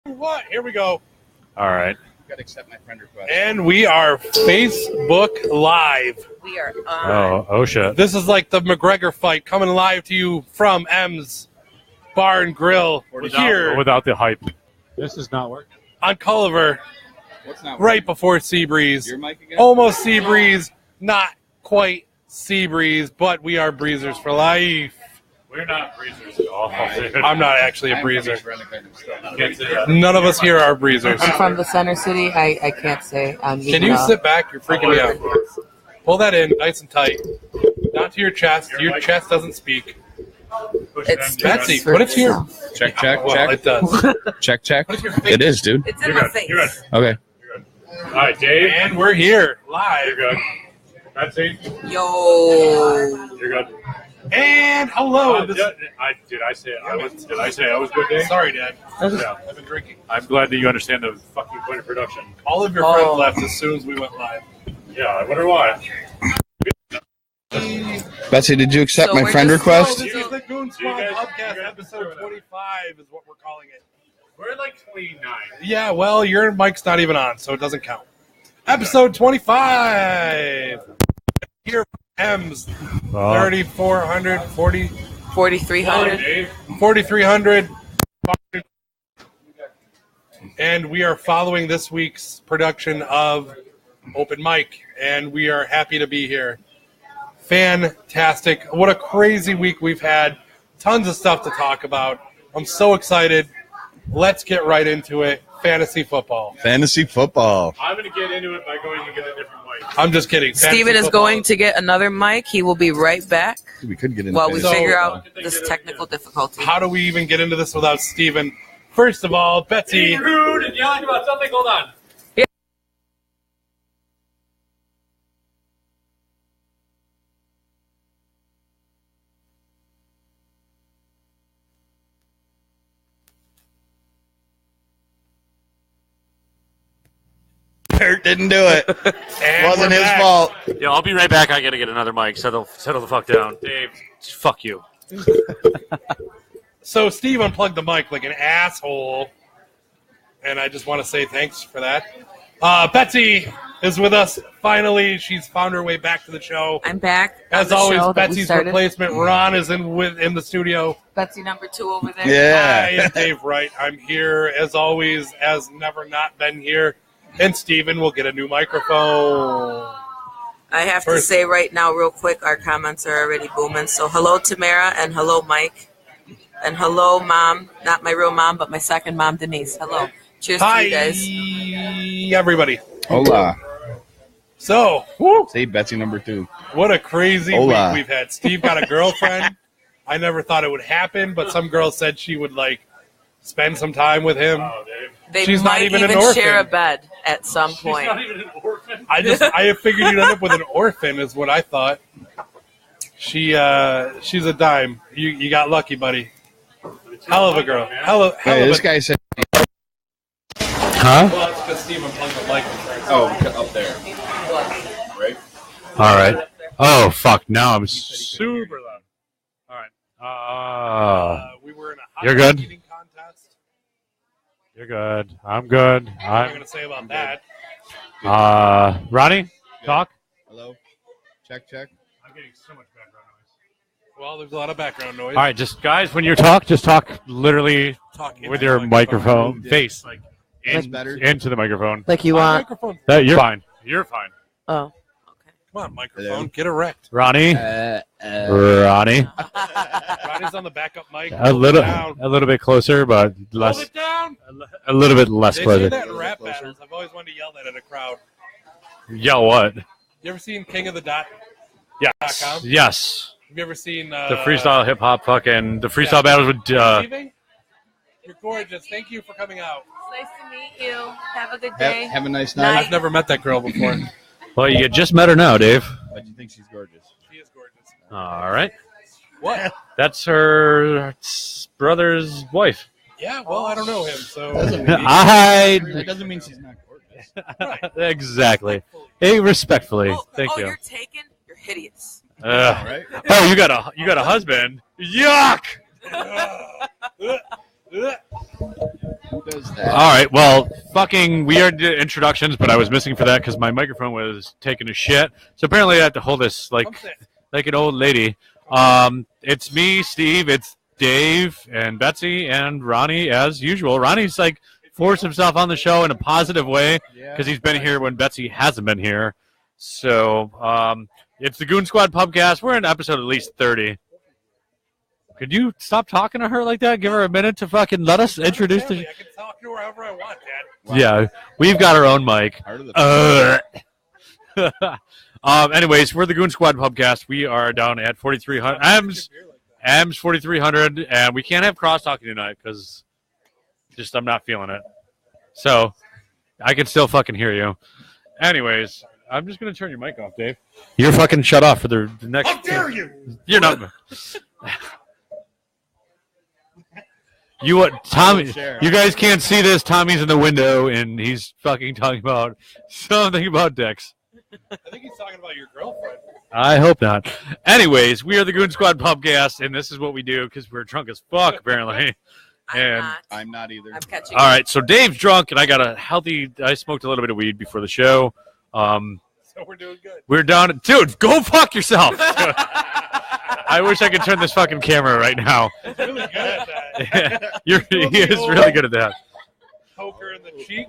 What? Here we go. All right. Got to accept my friend request. And we are Facebook Live. We are on. Oh shit. This is like the McGregor fight coming live to you from M's Bar and Grill here Without the hype. This is not working. on Culliver, What's not right working? before Seabreeze. Your mic again? Almost Seabreeze, not quite Seabreeze, but we are Breezers for life. We're not breezers at all. I'm not actually a I'm breezer. from East Renick, I'm still not. Can't say that. None of us here are breezers. I'm from the center city. I can't say. Can you sit back? You're freaking me out. Pull that in nice and tight. Not to your chest. Your chest doesn't speak. It's Betsy, put it to your... Check, check, Well, check. it does. Check, check. Put it to your face. It is, dude. It's in You're my good. face. You're good. Okay. All right, Dave. And we're here, live. You're good. Betsy. Yo. You're good. And hello. Did I say I was good, Dave? Sorry, Dad. Yeah. I've been drinking. I'm glad that you understand the fucking point of production. All of your friends left as soon as we went live. Yeah, I wonder why. Betsy, did you accept So my we're friend just- request? This is the Goon Squad you guys- Podcast, you guys episode doing that? 25 is what we're calling it. We're at like 29. Yeah, well, your mic's not even on, so it doesn't count. Episode 25. Here, M's 3,400, 4,300. Dave. 4,300. And we are following this week's production of Open Mic, and we are happy to be here. Fantastic. What a crazy week we've had. Tons of stuff to talk about. I'm so excited. Let's get right into it. Fantasy football. Fantasy football. I'm going to get into it by going to get a different mic. I'm just kidding. Fantasy Steven is football. going to get another mic. He will be right back We could get in. while we So- figure out this technical difficulty. How do we even get into this without Steven? First of all, Betsy. Being rude and yelling about something. Hold on. Kurt didn't do it. And Wasn't we're his back. fault. Yeah, I'll be right back. I got to get another mic. Settle the fuck down. Dave, fuck you. So Steve unplugged the mic like an asshole, and I just want to say thanks for that. Betsy is with us finally. She's found her way back to the show. I'm back. on As the always, show that we Betsy's started. replacement Ron is in the studio. Betsy number 2 over there. I Yeah. am Dave Wright. I'm here as always, as never not been here. And Steven will get a new microphone. I have to First- say right now, real quick, our comments are already booming. So hello, Tamara, and hello, Mike. And hello, Mom. Not my real mom, but my second mom, Denise. Hello. Cheers to Hi, you guys. everybody. Hola. So, Say Betsy number 2. what a crazy Hola. week we've had. Steve got a girlfriend. I never thought it would happen, but some girl said she would spend some time with him. Oh, Dave. They She's not might even an even orphan. share a bed at some point. She's not even an orphan. I figured you'd end up with an orphan, is what I thought. She's a dime. You got lucky, buddy. Hell of a girl. Hell Hey, of this a. guy said. Huh? Well, that's because Steve unplugged the mic. Oh, up there. Right? All right. Oh, fuck. Now I'm super loud. All right. We were in a hot You're good. eating contest. You're good. I'm good. What am I going to say about that? Ronnie, talk. Hello. Check, check. I'm getting so much background noise. Well, there's a lot of background noise. All right, just guys, when you talk, just talk literally Talk into with the your microphone Yeah. face, That's better. into the microphone. Like you My want. microphone. You're fine. You're fine. Oh. Come on, microphone. Hello. Get erect. Ronnie, Ronnie, Ronnie's on the backup mic. a little bit closer, but Hold less, it down. a little bit less They say closer. that in rap battles. I've always wanted to yell that at a crowd. Yell what? You ever seen King of the Dot? Yes, .com? yes. Have you ever seen The freestyle hip hop, fucking the freestyle battles with. Leaving? You're gorgeous. Thank you for coming out. Nice to meet you. Have a good day. Have a nice night. I've never met that girl before. Well, you just met her now, Dave. But you think she's gorgeous? She is gorgeous. All right, What? that's her brother's wife. Yeah, well, I don't know him, so. Doesn't mean I that doesn't mean she's not gorgeous. exactly. Hey, respectfully, Oh, thank oh, you. you're taken? You're hideous. Right? Oh, you got a husband? Yuck! Who does that? All right. Well, fucking weird introductions, but I was missing for that because my microphone was taking a shit. So apparently I have to hold this like an old lady. It's me, Steve. It's Dave and Betsy and Ronnie as usual. Ronnie's like forced himself on the show in a positive way because he's been here when Betsy hasn't been here. So it's the Goon Squad Pubcast. We're in episode at least 30. Could you stop talking to her like that? Give her a minute to fucking let us introduce the. I can talk to her however I want, Dad. Yeah, we've got our own mic. Anyways, we're the Goon Squad Pubcast. We are down at 4300 AMS 4300, and we can't have cross talking tonight because just I'm not feeling it. So I can still fucking hear you. Anyways, I'm just gonna turn your mic off, Dave. You're fucking shut off for the next. How dare you? You're not. You what, Tommy? You guys can't see this. Tommy's in the window, and he's fucking talking about something about dicks. I think he's talking about your girlfriend. I hope not. Anyways, we are the Goon Squad Pubcast, and this is what we do because we're drunk as fuck, apparently. I'm not either. I'm catching. All right, so Dave's drunk, and I smoked a little bit of weed before the show. So we're doing good. We're down. Dude, go fuck yourself. I wish I could turn this fucking camera right now. He's really good at that. He is really good at that. Poker in the cheek.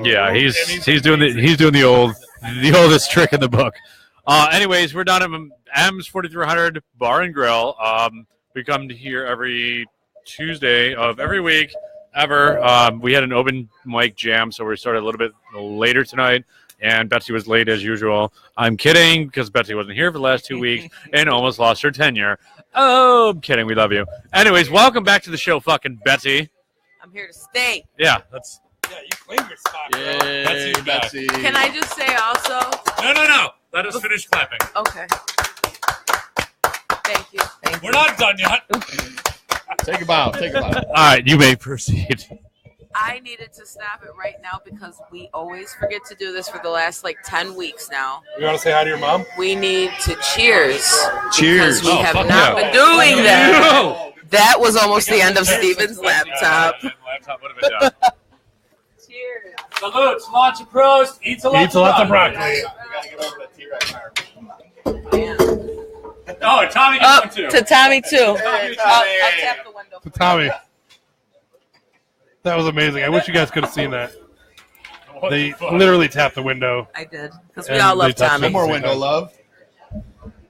Yeah, he's doing the oldest trick in the book. Anyways, we're down at AMS 4300 Bar and Grill. We come to here every Tuesday of every week ever. We had an open mic jam, so we started a little bit later tonight. And Betsy was late as usual. I'm kidding because Betsy wasn't here for the last 2 weeks and almost lost her tenure. Oh, I'm kidding. We love you. Anyways, welcome back to the show, fucking Betsy. I'm here to stay. Yeah, that's. Yeah, you claimed your spot, bro. Yay, Betsy. Can I just say also? No. Let us finish clapping. Okay. Thank you. We're not done yet. Take a bow. All right, you may proceed. I needed to stop it right now because we always forget to do this for the last 10 weeks now. You want to say hi to your mom? We need to cheers. Cheers. Because we have not been doing that. That was almost the end of Steven's laptop. Laptop would have been done. Cheers. Salutes, lots of pros, eats a lot of broccoli. Oh, Tommy gets one too. To Tommy too. I'll Tommy. tap the window. To Tommy. That was amazing. I wish you guys could have seen that. They literally tapped the window. I did. Because we And all they love touched Tommy. it. More window love.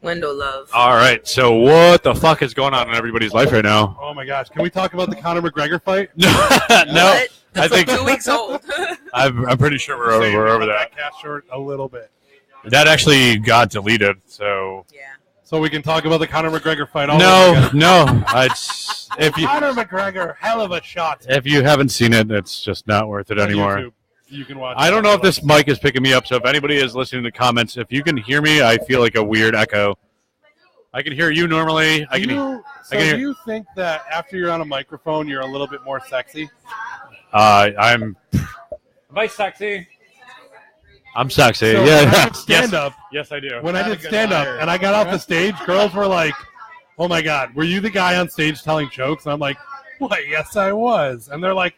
Window love. All right, so what the fuck is going on in everybody's life right now? Oh my gosh. Can we talk about the Conor McGregor fight? No, What? I think 2 weeks old. I'm pretty sure we're over that. Cast short a little bit. That actually got deleted, so. Yeah. So we can talk about the Conor McGregor fight. all over No, again. no. Conor McGregor, hell of a shot. If you haven't seen it, it's just not worth it On anymore. YouTube. You can watch. I don't know if this mic is picking me up, so if anybody is listening to the comments, if you can hear me, I feel like a weird echo. I can hear you normally. Do you think that after you're on a microphone, you're a little bit more sexy? Am I sexy? I'm sexy. So Yeah. when I did stand up. Yes, I do. When I did stand up and I got off the stage, girls were like, "Oh my God, were you the guy on stage telling jokes?" And I'm like, "What? Yes, I was." And they're like,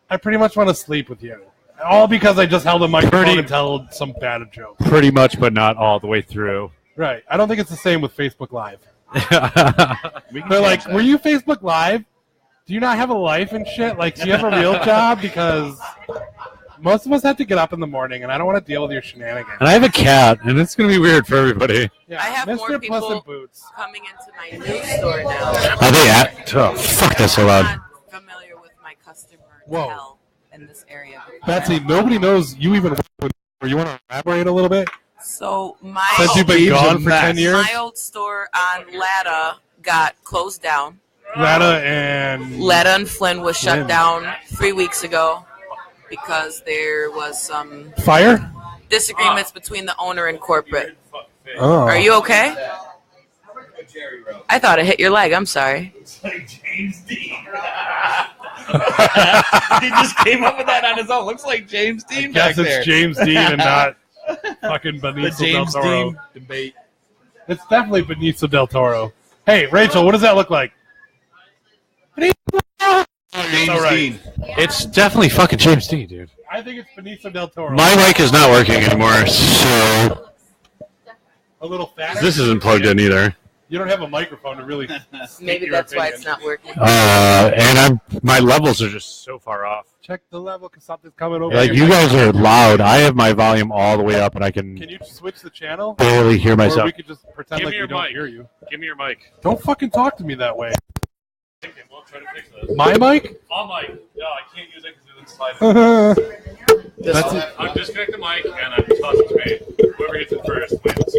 "I pretty much want to sleep with you." All because I just held a microphone and told some bad joke. Pretty much, but not all the way through. Right. I don't think it's the same with Facebook Live. We can They're like, catch that. "Were you Facebook Live? Do you not have a life and shit? Like, do you have a real job?" Because most of us have to get up in the morning, and I don't want to deal with your shenanigans. And I have a cat, and it's going to be weird for everybody. Yeah, I have Mr. more Puss people in Boots. coming into my news store now. Are they at? Oh, fuck, that's so I'm loud. not familiar with my customer Whoa. hell in this area. Betsy, nobody knows you even. You want to elaborate a little bit? So Since you've been Steve's gone a for mess. 10 years, my old store on Latta got closed down. Latta and Latta and Flynn was shut Flynn. down 3 weeks ago because there was some Fire. disagreements between the owner and corporate. Oh. Are you okay? I thought it hit your leg. I'm sorry. James Dean. He just came up with that on his own. Looks like James Dean back Yes, it's there. James Dean and not fucking The Benicio James del Toro. Dean debate. It's definitely Benicio del Toro. Hey, Rachel, what does that look like? you're James so right. Dean. It's definitely fucking James Dean, dude. I think it's Benicio del Toro. My mic is not working anymore, so A little fatter. this isn't plugged in either. You don't have a microphone to really. Maybe your that's why opinion. it's not working. And my levels are just so far off. Check the level because something's coming over. Like, your you mic. guys are loud. I have my volume all the way up, and I can Can you switch the channel? barely hear Or myself. we could just pretend Give like me we your don't mic. hear you. Give me your mic. Don't fucking talk to me that way. We'll try to fix this. My mic? All mic. No, I can't use it because it doesn't slide. That's it. I'm disconnect the mic, and I'm tossing to me. Whoever gets it first wins.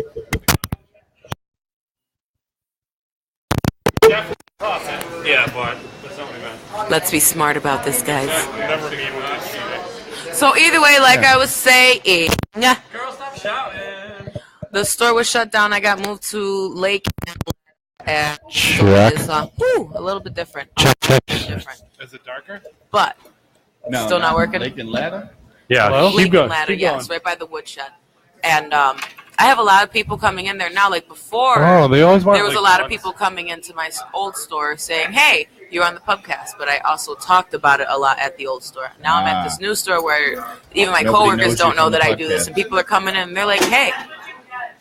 Definitely toss it. Yeah, but that's not what I meant. Let's be smart about this, guys. Never mean what I see. So either way, like I was saying, Girl, stop shouting. the store was shut down. I got moved to Lake, and so Check. it is a little bit different. Check, check. Different. Is it darker? But No, Still not working? Lake and Ladder? Yeah, Hello? keep Lincoln going. Ladder, Keep yes, going. right by the woodshed. And I have a lot of people coming in there now. Like before, Oh, they always want. there was like, a lot of one- people coming into my old store saying, "Hey, you're on the pubcast." But I also talked about it a lot at the old store. Now I'm at this new store where even my Nobody coworkers knows don't you're know from that the I do this, podcast. and people are coming in and they're like, "Hey,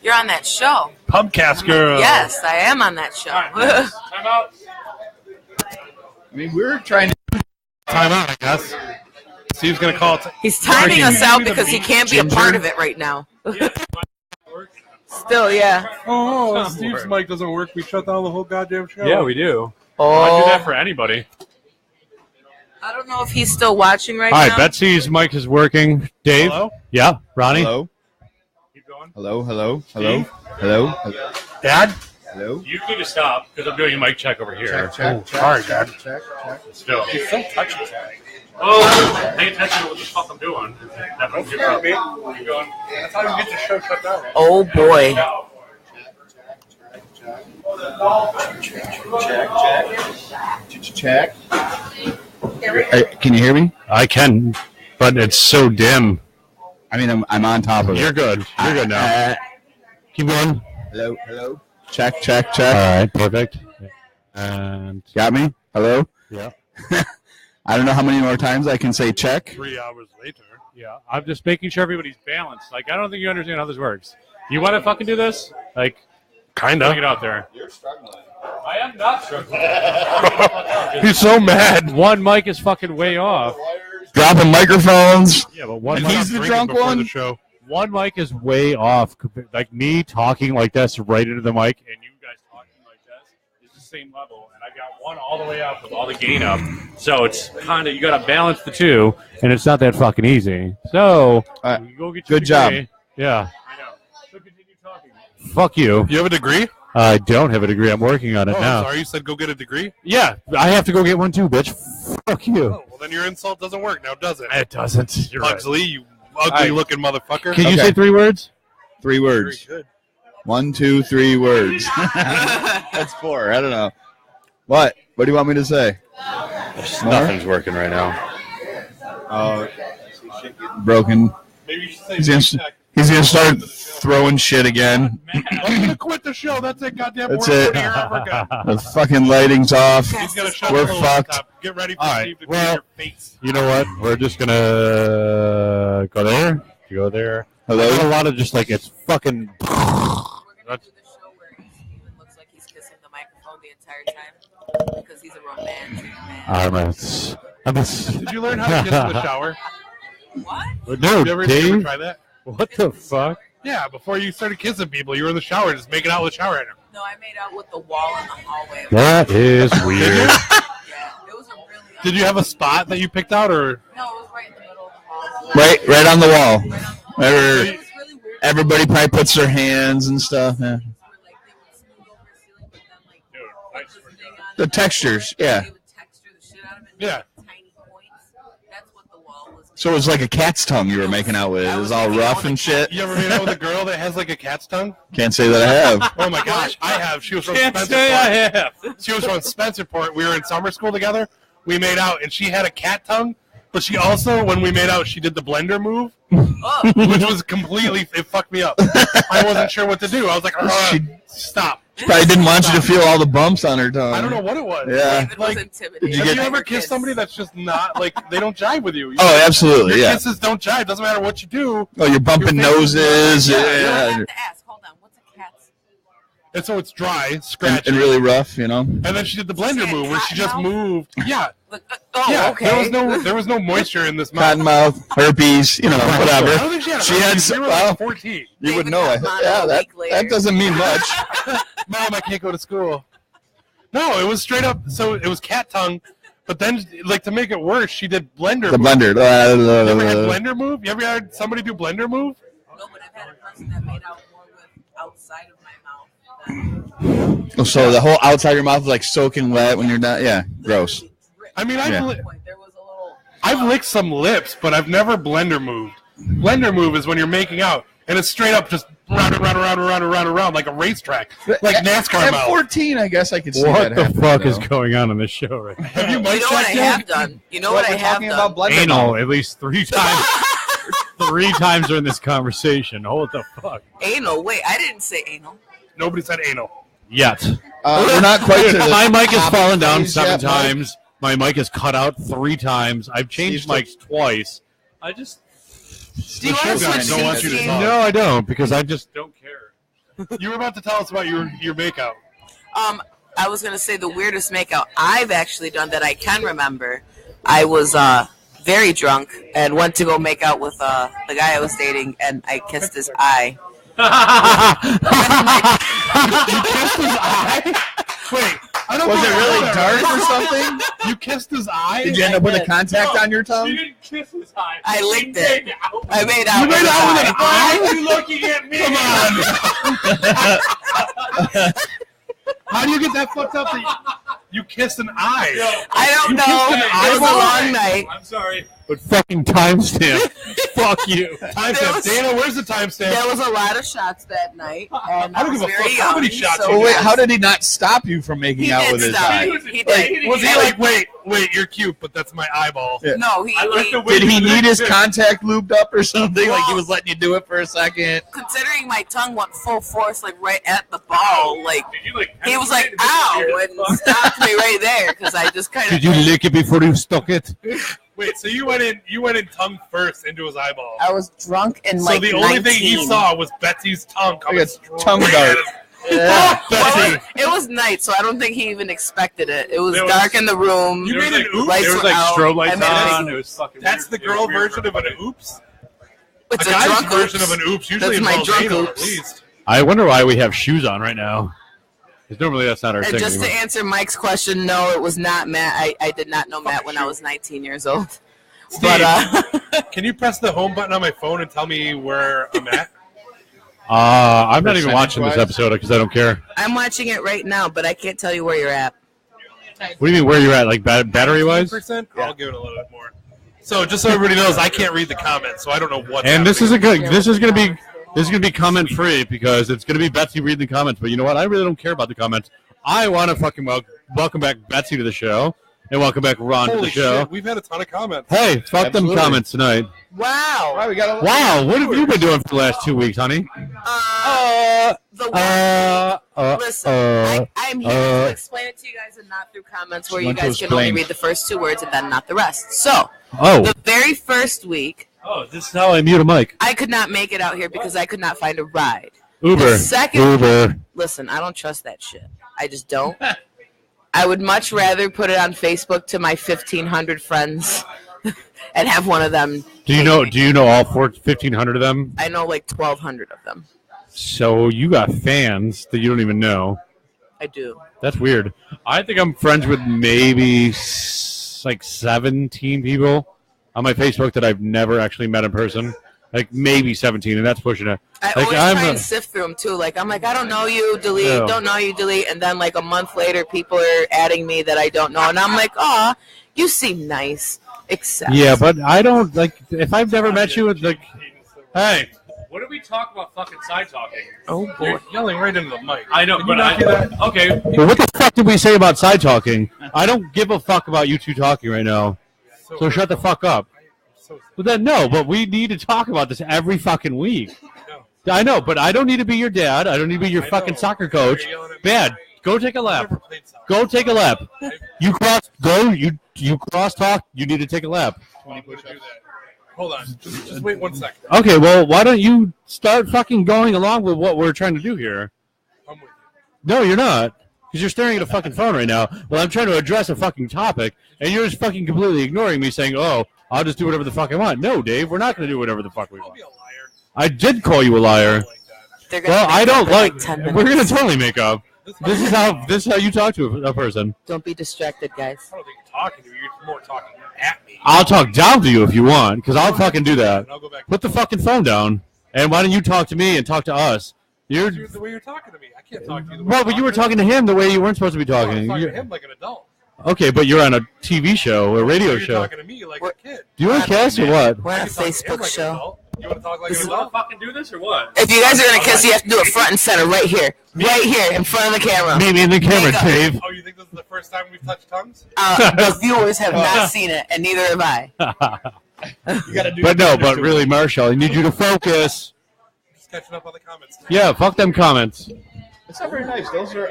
you're on that show." Pubcast girl. Yes, I am on that show. Time out. I mean, we're trying to. Time out, I guess. Steve's gonna call. He's timing us Freaking- out because he can't be a Ginger. part of it right now. Still, yeah. Oh, Steve's mic doesn't work. We shut down the whole goddamn show. Yeah, we do. I do that Oh, for anybody. I don't know if he's still watching right All right, now. Betsy's mic is working. Dave? Hello? Yeah, Ronnie? Hello? Keep going. Hello? Hello? Hello? Hello? Hello? Dad? Hello? You need to stop because I'm doing a mic check over here. Sorry, Dad. Check. Still. He's so touchy. Oh, pay attention to what the fuck I'm doing. Don't scare me. Keep going. That's how you get the show shut down. Oh boy. Check. Can you hear me? I can, but it's so dim. I mean, I'm on top of it. You're good. You're good now. Keep going. Hello? Hello? Check. All right, perfect. And Got me? Hello? yeah, I don't know how many more times I can say check. 3 hours later. yeah. I'm just making sure everybody's balanced. Like, I don't think you understand how this works. You want to fucking do this? Like, putting it out there. You're struggling. I am not struggling. He's so mad. One mic is fucking way off. Dropping microphones. Yeah, but one And mic, he's the Drinking drunk before one? The show. one mic is way off. Like me talking like this right into the mic, and you guys talking like this is the same level. And I got one all the way up with all the gain up. So it's kind of, you got to balance the two, and it's not that fucking easy. So you go get your Good job. degree. Yeah. I know. So continue talking. Fuck you. You have a degree? I don't have a degree. I'm working on it Oh, now. sorry. You said go get a degree? Yeah, I have to go get one too, bitch. Fuck you. Oh, well, then your insult doesn't work now, does it? It doesn't. You're right. Pugsley, you ugly-looking motherfucker. Can you Okay. say 3 words? 3 Very words. good. 1, 2, 3 words. That's 4. I don't know. What? What do you want me to say? More? Nothing's working right now. Broken. Maybe you should say He's gonna, check. he's gonna start throwing shit again. I'm gonna quit the show. That's it. Goddamn. That's we're it. here ever again. The fucking lighting's off. He's gonna shut We're the whole fucked. laptop. Get ready for All right, Steve to well- your face. You know what? We're just gonna go there. Go there. Hello? There's a lot of just like it's fucking. We're gonna do the show where Steven looks like he's kissing the microphone the entire time because he's a romantic man. Did you learn how to kiss in the shower? What? No, Did you ever Dave. try that? What the fuck? Yeah, before you started kissing people, you were in the shower just making out with the shower header. No, I made out with the wall in the hallway. That is weird. Yeah, it was a really. Did you have a spot that you picked out, or No, it was right in the middle of the hall. Right on the wall. Where It was really weird. everybody probably puts their hands and stuff. Yeah. Where, like, they would smooth over the ceiling, but then, like, Dude, put I this swear to thing God. on The it. textures, yeah. They would texture the shit out of it. and Yeah. make tiny points. That's what the wall was. So it was like a cat's tongue you were making out with. It was all rough and shit. you ever made out with a girl that has like a cat's tongue? Can't say that I have. Oh my gosh, I have. She was from Can't Spencerport. say I have. She was from Spencerport. We were in summer school together. We made out, and she had a cat tongue But she also, when we made out, she did the blender move, Oh, which was completely, it fucked me up. I wasn't sure what to do. I was like, stop. She probably didn't want you to feel all the bumps on her tongue. I don't know what it was. Yeah. David was Like, intimidated. did you Have get- you ever kissed somebody that's just not, like, they don't jive with you? Oh, absolutely, Your yeah. kisses don't jive. Doesn't matter what you do. Oh, you're bumping Your face is- noses. Yeah, I Yeah. have to ask. Hold on. What's a cat's? And so it's dry, scratchy. And really rough, you know. And then she did the blender move where she just Cotton moved. Yeah. Oh, Yeah. okay. There was no moisture in this mouth. Cottonmouth, herpes, you know, I whatever. don't think she had She had herpes. some- We were well, like 14. You would David know. got mono Yeah, a that week later. that doesn't mean much. Mom, I can't go to school. No, it was straight up. So it was cat tongue. But then, like, to make it worse, she did blender The move. blender. You ever had blender move? You ever had somebody do blender move? No, but I've had a person that made out more with outside of my mouth. Oh, so the whole outside of your mouth is like soaking wet when you're done. Yeah, gross. I mean, Yeah. There was a little. I've licked some lips, but I've never blender moved. Blender move is when you're making out, and it's straight up just round like a racetrack, like NASCAR At mouth. 14, I guess I could see What that the happening, fuck though. is going on in this show right now? Have you You mic know what I checked yet? have done? You know what I we're have talking done? about blender Anal mouth. at least 3 times. 3 times during this conversation. What the fuck? Anal. Wait, I didn't say anal. Nobody said anal. Yet. We're not quite to the My mic has top fallen down phase 7 yet, Mike. times. My mic is cut out 3 times. I've changed Steve mics twice. I just Do you The show want to guys switch don't want seats, you to Steve? talk. no, I don't because I just don't care. You were about to tell us about your makeout. I was gonna say the weirdest makeout I've actually done that I can remember. I was very drunk and went to go make out with the guy I was dating, and I kissed his eye. You kissed his eye? Wait, I don't Was know it really how dark that or works. something? You kissed his eye? Did you end up with a contact on your tongue? didn't kiss his eye. I licked it. I made out. You made with out with his an eye. eye? Why are you looking at me? Come on. How do you get that fucked up that you kissed an eye? I don't You kissed an know. eye It was a with an long eye? night. I'm sorry. But fucking timestamp. Fuck you. There Timestamp. was- Dana, where's the timestamp? There was a lot of shots that night, and I don't was give a very fuck how many young, shots so you Oh, wait, Yes. how did he not stop you from making he out did with his stop. eye? He did. Was he like, wait, you're cute, but that's my eyeball? Yeah. No, he. Did he need his contact lubed up or something? Like he was letting you do it for a second? Considering my tongue went full force, like right at the ball, like he was like, "Ow!" and stopped me right there because I just kind Did of. you lick it before you stuck it? Wait, so you went in tongue first into his eyeball. I was drunk and So like the only 19. thing he saw was Betsy's tongue coming Like a straight tongue at dart. his- Yeah. Betsy. It was night, so I don't think he even expected it. It was There was- dark in the room. You made an oops? Lights There was were like out. strobe I lights made a on. big- It was fucking That's the weird. It was girl weird version for of an everybody. oops. It's A a guy's drunk version oops. of an oops usually That's my involves drunk anal, oops. at least. I wonder why we have shoes on right now. Because normally that's not our And thing just to anymore. answer Mike's question, no, it was not Matt. I did not know Matt when I was 19 years old. Steve, But can you press the home button on my phone and tell me where I'm at? I'm not even watching this Percentage-wise? episode because I don't care. I'm watching it right now, but I can't tell you where you're at. What do you mean where you're at? Like battery wise? 10%? I'll give it a little bit more. So just so everybody knows, I can't read the comments, so I don't know what. And this is a good. This is gonna be comment free because it's gonna be Betsy reading the comments. But you know what? I really don't care about the comments. I want to fucking welcome back Betsy to the show and welcome back Ron to Holy the show. shit, we've had a ton of comments. Hey, fuck Absolutely. them comments tonight. Wow. All right, we got a Wow, what have you been doing for the last 2 weeks, honey? The one. Listen, I'm here to explain it to you guys and not through comments where She you went to guys can only explain. read the first 2 words and then not the rest. So, Oh, the very first week, this is how I mute a mic. I could not make it out here because I could not find a ride. Uber, The second- Uber. Listen, I don't trust that shit. I just don't. I would much rather put it on Facebook to my 1,500 friends and have one of them. Do you know all 1,500 of them? I know like 1,200 of them. So you got fans that you don't even know. I do. That's weird. I think I'm friends with maybe like 17 people on my Facebook that I've never actually met in person. Like maybe 17, and that's pushing it. I Like, always I'm try a- and sift through them too. Like I'm like, I don't know you, delete. Yeah. Don't know you, delete. And then like a month later, people are adding me that I don't know, and I'm like, oh, you seem nice. Except Yeah, but I don't like if I've never met you. It's like, hey, What did we talk about fucking side talking? oh boy. You're yelling right into the mic. I know, Can but you not do that? okay. well, what the fuck did we say about side talking? I don't give a fuck about you two talking right now. So shut the fuck up. So But then no, but we need to talk about this every fucking week. no. I know, but I don't need to be your dad. I don't need to be your I fucking know. soccer coach. You're yelling at me. Bad. Go take a I've lap. never played soccer. Go take a lap. You cross talk. You need to take a lap. I'm gonna do that. Hold on. Just wait 1 second. Okay, well, why don't you start fucking going along with what we're trying to do here? I'm with you. No, you're not. Because you're staring at a fucking phone right now. Well, I'm trying to address a fucking topic, and you're just fucking completely ignoring me saying, oh, I'll just do whatever the fuck I want. No, Dave, we're not going to do whatever the fuck we I'll want. be a liar. I did call you a liar. Like that. They're gonna Well, make I up don't in like. 10 We're going to minutes. totally make up. This is how you talk to a person. Don't be distracted, guys. I don't think you're talking to me. You're more talking at me. I'll talk down to you if you want, because I'll fucking do that. And I'll go back. Put the fucking phone down, and why don't you talk to me and talk to us? You're The way you're talking to me. I can't talk to you the way well, you're but you were talking to him the way you weren't supposed to be I was talking. talking You- to him like an adult. Okay, but you're on a TV show, a radio You're show. talking to me like a kid. Do you want to kiss or what? We're on a I can talk to him Facebook like an show. adult. You want to talk like This an is- adult? fucking do this or what? If you guys are gonna kiss, you have to do it front and center, right here, in front of the camera. Meet me in the camera, Make up. Dave. Oh, you think this is the first time we've touched tongues? The viewers have not seen it, and neither have I. You gotta do But no, but really, Marshall, I need you to focus. Just catching up on the comments. Yeah, fuck them comments. It's not very nice. Those are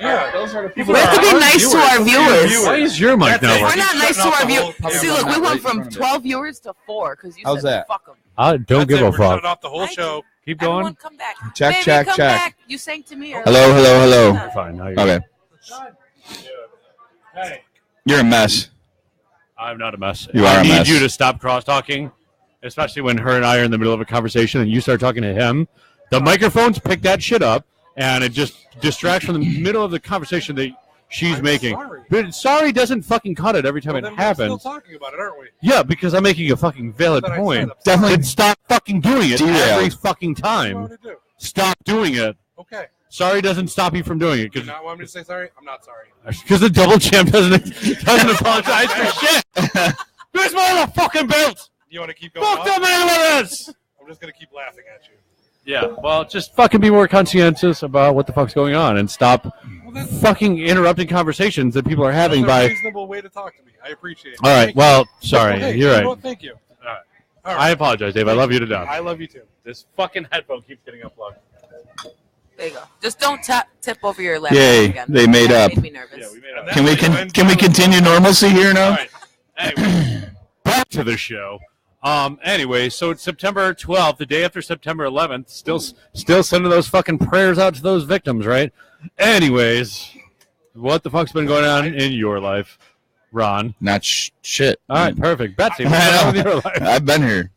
the people We have to be Our nice to our viewers. Why is your mic That's not it. We're working? not nice to Shutting our off the viewers. whole See, camera. look, we Right went in from front of it. 12 viewers to 4 because you How's said that? fuck them. I don't That's give it. a We're shutting fuck. off the whole show. Keep Everyone going. come back. Check, Baby, check, come check. back. You sang to me earlier. Hello. Fine. Now you're Okay. Hey. You're a mess. I'm not a mess. You I are a need mess. you to stop cross talking, especially when her and I are in the middle of a conversation and you start talking to him. The microphones pick that shit up, and it just distracts from the middle of the conversation that she's I'm making. sorry. But sorry doesn't fucking cut it every time Well, it then we're still happens. talking about it, aren't we? Yeah, because I'm making a fucking valid That's what I point. said. Definitely. Then stop fucking doing it Derailed. every fucking What do you time. want me to do? Stop doing it. Okay. Sorry doesn't stop you from doing it Do you because not want me to say sorry? I'm not sorry. the double champ doesn't apologize for shit. Where's my motherfucking belt? You want to keep going Fuck on? them animals! I'm just going to keep laughing at you. Yeah, well, just fucking be more conscientious about what the fuck's going on and stop Well, that's fucking interrupting conversations that people are having a by. reasonable way to talk to me. I appreciate it. All right, Thank you. well, sorry, Okay, you're you know right. what? Thank you. All right. All I right. apologize, Dave. I love you to death. I love you too. This fucking headphone keeps getting unplugged. There you go. Just don't tip over your laptop Yay, again. they made That up. made me nervous. Yeah, we made And up. that's Can we continue normalcy here All now? right. Anyway, back to the show. Anyway, so it's September 12th, the day after September 11th. Still sending those fucking prayers out to those victims, right? Anyways, what the fuck's been going on in your life, Ron? Not shit. All right, perfect. Betsy, what's I going on know. with your life? I've been here.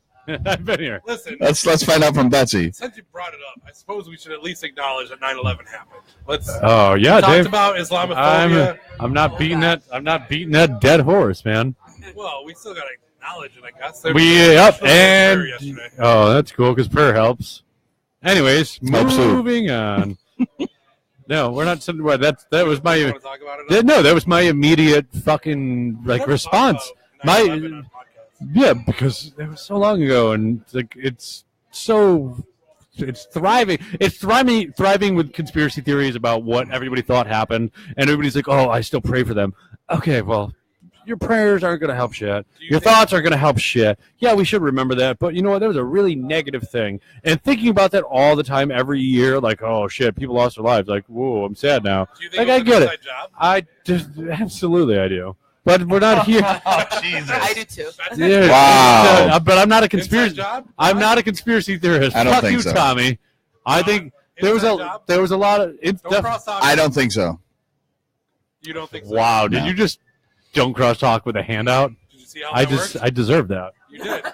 I've been here. Listen, Let's find out from Betsy. since you brought it up, I suppose we should at least acknowledge that 9/11 happened. Let's Oh yeah, talk Dave. about Islamophobia. I'm not beating that. I'm not beating that dead horse, man. Well, we still got to acknowledge it, I guess. We up and yesterday. oh, that's cool because prayer helps. Anyways, Helps too. moving on. No, we're not. Well, that was You my. want to talk about it? No, that was my immediate fucking We like never response. talked about 9/11 My on podcasts. yeah, because it was so long ago, and like it's thriving. It's thriving with conspiracy theories about what everybody thought happened, and everybody's like, "Oh, I still pray for them." Okay, well, your prayers aren't going to help shit. Do you Your think- thoughts aren't going to help shit. Yeah, we should remember that, but you know what? That was a really negative thing, and thinking about that all the time, every year, like, oh shit, people lost their lives. Like, whoa, I'm sad now. Do you think Like, I it was get an it. inside job? I just absolutely I do, but we're not here. I do too. That's Yeah, it. Wow. but I'm not a Inside conspiracy. job? I'm not a conspiracy theorist. I don't Fuck think you, so. Tommy. I think there was Inside a job? there was a lot of. It's Don't cross talk. I don't think so. You don't think so? wow, did No. you just don't cross talk with a handout? Did you see how I that just works? I deserve that. You did.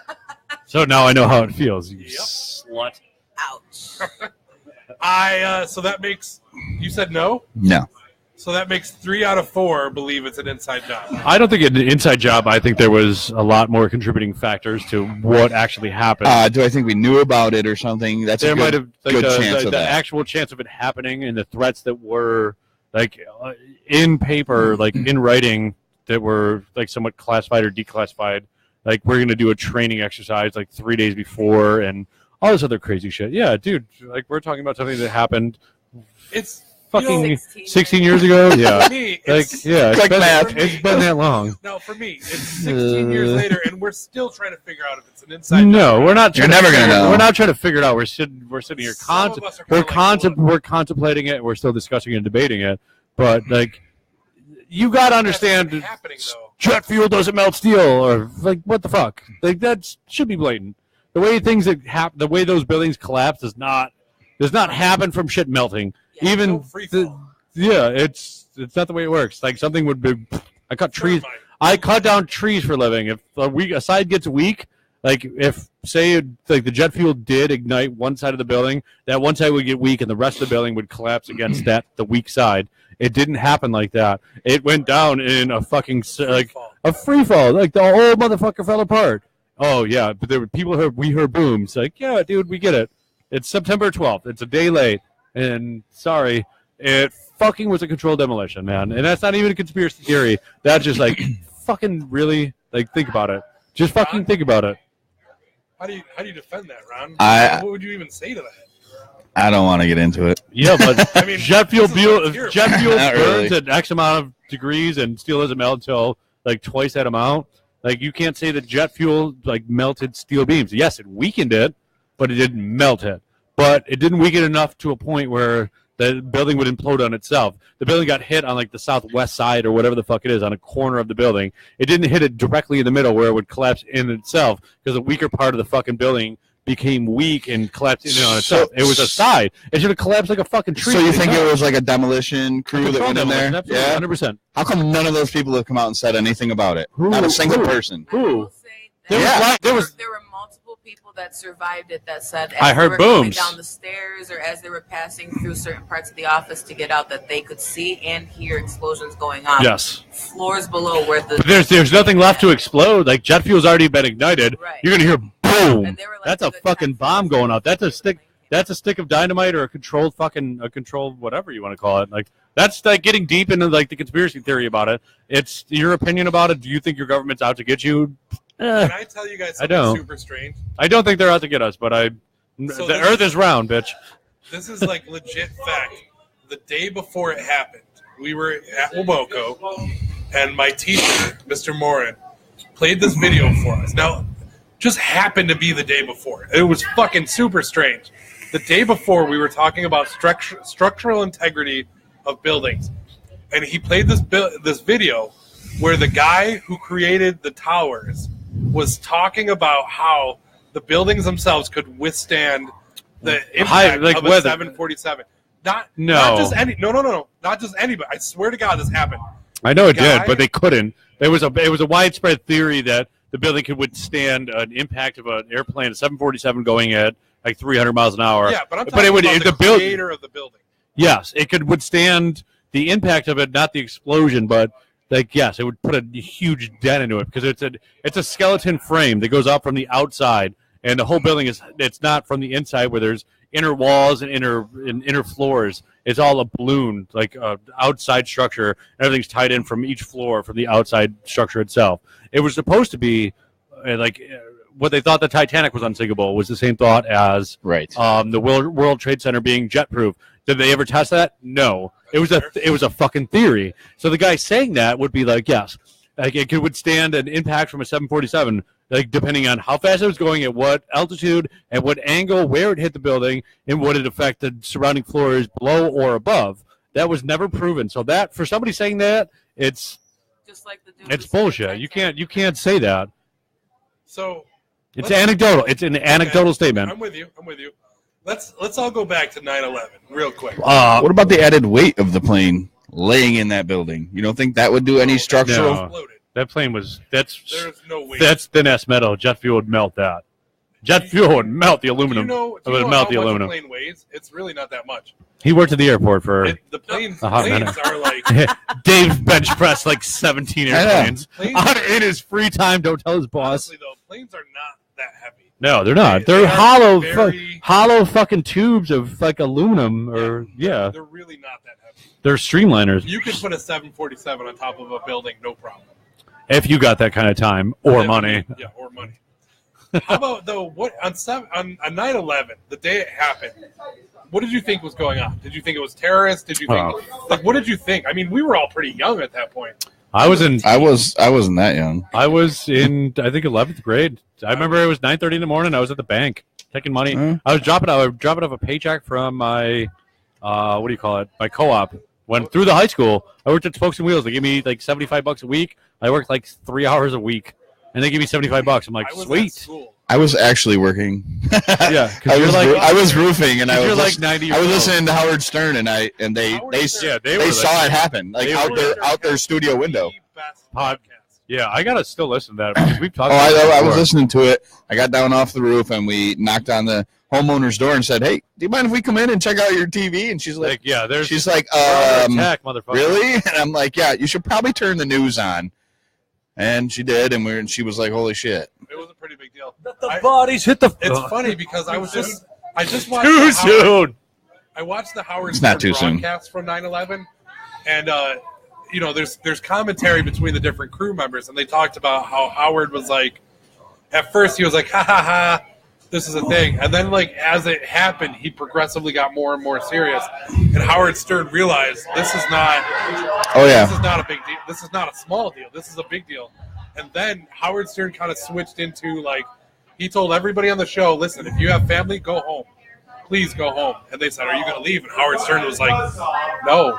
So now I know how it feels. You Yep. slut. Ouch. So that makes you said no. No. So that makes 3 out of 4 believe it's an inside job. I don't think it's an inside job. I think there was a lot more contributing factors to what actually happened. Do I think we knew about it or something? That's there a might good, have like good the, chance the, of the that. actual chance of it happening and the threats that were like in paper, like in writing, that were like somewhat classified or declassified. Like we're gonna do a training exercise like 3 days before and all this other crazy shit. Yeah, dude. Like we're talking about something that happened It's fucking 16 16 years ago. Yeah, For me, it's, Quick math. it's been that long. no, for me, it's 16 years later, and we're still trying to figure out if it's an inside. No, we're not. You're trying never gonna know. We're not trying to figure it out. We're sitting here. Some of us are kinda like, We're contemplating it. We're still discussing and debating it. But like, you gotta understand. That's happening though. Jet fuel doesn't melt steel, or like what the fuck? Like that should be blatant. The way things that happen, the way those buildings collapse, does not happen from shit melting. Yeah, Even no free fall. it's not the way it works. Like something would be. I cut trees. I cut down trees for a living. If a side gets weak, like if say like the jet fuel did ignite one side of the building, that one side would get weak and the rest of the building would collapse against the weak side. It didn't happen like that. It went down in a fucking like a free fall. Like the whole motherfucker fell apart. Oh yeah, but there were people we heard booms. Like yeah, dude, we get it. It's September 12th. It's a day late, and sorry, it fucking was a controlled demolition, man. And that's not even a conspiracy theory. That's just like fucking really like think about it. Just fucking think about it. How do you defend that, Ron? I- What would you even say to that? I don't want to get into it. Yeah, but I mean, jet fuel this is what's here. Not burns really. at X amount of degrees, and steel doesn't melt until like twice that amount. Like you can't say that jet fuel like melted steel beams. Yes, it weakened it, but it didn't melt it. But it didn't weaken enough to a point where the building would implode on itself. The building got hit on like the southwest side or whatever the fuck it is, on a corner of the building. It didn't hit it directly in the middle where it would collapse in itself, because the weaker part of the fucking building became weak and collapsed in on itself. It was a side. It should have collapsed like a fucking tree. So you think it was like a demolition crew that went in there? Absolutely, Yeah. 100%. How come none of those people have come out and said anything about it? Not a single person. I will say There was Yeah. li- there was there were multiple people that survived it that said as I heard they were coming booms. down the stairs or as they were passing through certain parts of the office to get out that they could see and hear explosions going on. yes. Floors below where the But there's nothing left to explode. Like jet fuel's already been ignited. Right. You're gonna hear boom. And they were like, That's a the fucking top bomb floors going off. That's a and stick. everything. That's a stick of dynamite or a controlled whatever you want to call it. Like that's like getting deep into like the conspiracy theory about it. It's your opinion about it. Do you think your government's out to get you? Can I tell you guys I something don't. super strange? I don't think they're out to get us, but So the this Earth is round, bitch. This is like legit fact. The day before it happened, we were at Waboko, and my teacher, Mr. Morin, played this video for us. Now, just happened to be the day before. It was fucking super strange. The day before, we were talking about structural integrity of buildings, and he played this video where the guy who created the towers was talking about how the buildings themselves could withstand the impact like of a weather. 747. Not No. just any. No. Not just anybody. I swear to God, this happened. I know it guy- did, but they couldn't. It was a widespread theory that the building could withstand an impact of an airplane, a 747 going at like 300 miles an hour. Yeah, but I'm But talking it would- about the the build- creator of the building. Yes, it could withstand the impact of it, not the explosion, but like yes, it would put a huge dent into it because it's a skeleton frame that goes up from the outside, and the whole building it's not from the inside where there's inner walls and inner floors. It's all a balloon, like outside structure. Everything's tied in from each floor from the outside structure itself. It was supposed to be what they thought the Titanic was unsinkable was the same thought as Right. the World Trade Center being jet proof. Did they ever test that? No. It was a fucking theory. So the guy saying that would be like, yes, like it could withstand an impact from a 747, like depending on how fast it was going, at what altitude, at what angle, where it hit the building, and would it affect the surrounding floors below or above. That was never proven. So that for somebody saying that, it's just like the dude it's who said bullshit. You can't say that. So It's Let's- anecdotal. It's an anecdotal okay, statement. I'm with you. Let's all go back to 9/11 real quick. What about the added weight of the plane laying in that building? You don't think that would do any structural? No. Exploded. That plane was There's no way. that's thin ass metal. Jet fuel would melt that. Jet fuel would melt the Do you aluminum. know, It would how melt the much aluminum. a plane weighs? It's really not that much. He worked at the airport for The planes A hot planes minute. are like Dave bench pressed like 17 I know. airplanes planes. in his free time. Don't tell his boss. Honestly, though, planes are not that heavy. No, they're not. They They're are hollow, very- hollow fucking tubes of like aluminum, or yeah, They're really not that heavy. they're streamliners. You could put a 747 on top of a building, no problem. If you got that kind of time or And- money, Yeah, or money. How about though? What on 9/11, the day it happened? What did you think was going on? Did you think it was terrorists? Did you think like what did you think? I mean, we were all pretty young at that point. I wasn't that young. I was in, I think, 11th grade. I remember it was 9:30 in the morning. I was at the bank taking money. I was dropping off a paycheck from my, what do you call it? My co-op. When through the high school, I worked at Spokes and Wheels. They give me like $75 a week. I worked like 3 hours a week, and they give me $75. I'm like, sweet. I was actually working. Yeah, I was roofing, and I was like 90. I was listening to Howard Stern, and they saw it happen, like out their studio window. Yeah, I gotta still listen to that because we've talked. I was listening to it. I got down off the roof, and we knocked on the homeowner's door and said, "Hey, do you mind if we come in and check out your TV?" And she's like, "Yeah, there's." She's like, attack, motherfucker. Really? And I'm like, "Yeah, you should probably turn the news on." And she did, and she was like, "Holy shit!" It was a pretty big deal. The bodies hit the. It's funny because I just watched too soon. I watched the Howard Stern broadcast from 9/11, and there's commentary between the different crew members, and they talked about how Howard was like, at first he was like, ha ha ha, this is a thing, and then like as it happened, he progressively got more and more serious, and Howard Stern realized this is not a big deal, this is not a small deal, this is a big deal, and then Howard Stern kind of switched into like, he told everybody on the show, listen, if you have family, go home, please go home, and they said, are you going to leave? And Howard Stern was like, no.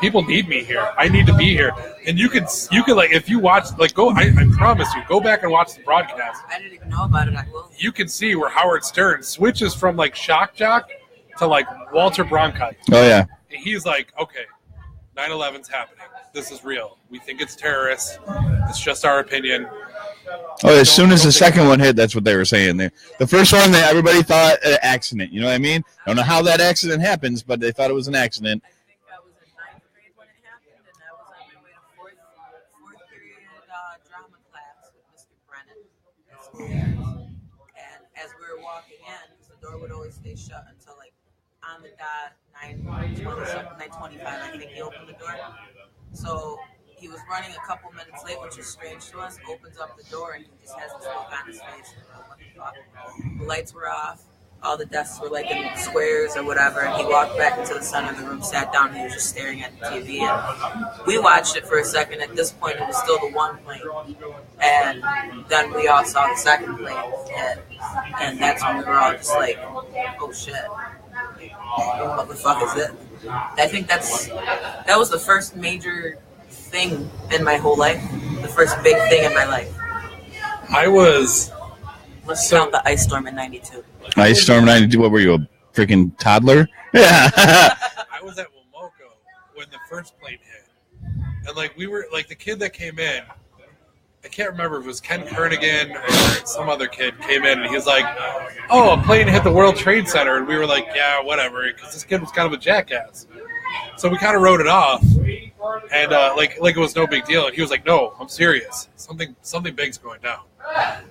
People need me here. I need to be here. And you could like, if you watch, like, go, I promise you, go back and watch the broadcast. I didn't even know about it. I will. You can see where Howard Stern switches from, like, shock jock to, like, Walter Cronkite. Oh, yeah. He's like, okay, 9/11's happening. This is real. We think it's terrorists. It's just our opinion. Oh, as soon as the second one hit, that's what they were saying there. The first one, everybody thought an accident. You know what I mean? I don't know how that accident happens, but they thought it was an accident. And as we were walking in, the door would always stay shut until like on the dot 9:25. I think he opened the door. So he was running a couple minutes late, which is strange to us. Opens up the door and he just has this look on his face. What the fuck? The lights were off. All the desks were like in squares or whatever, and he walked back into the center of the room, sat down, and he was just staring at the TV. And we watched it for a second. At this point, it was still the one plane, and then we all saw the second plane hit, and that's when we were all just like, "Oh shit, what the fuck is this?" I think that was the first major thing in my whole life, the first big thing in my life. Let's count the ice storm in '92. Ice Storm 92, what were you, a freaking toddler? Yeah. I was at Womoco when the first plane hit. And, like, we were, like, the kid that came in, I can't remember if it was Ken Kernigan or some other kid came in, and he was like, oh, a plane hit the World Trade Center. And we were like, yeah, whatever, because this kid was kind of a jackass. So we kind of wrote it off, and, like it was no big deal. And he was like, no, I'm serious. Something big's going down.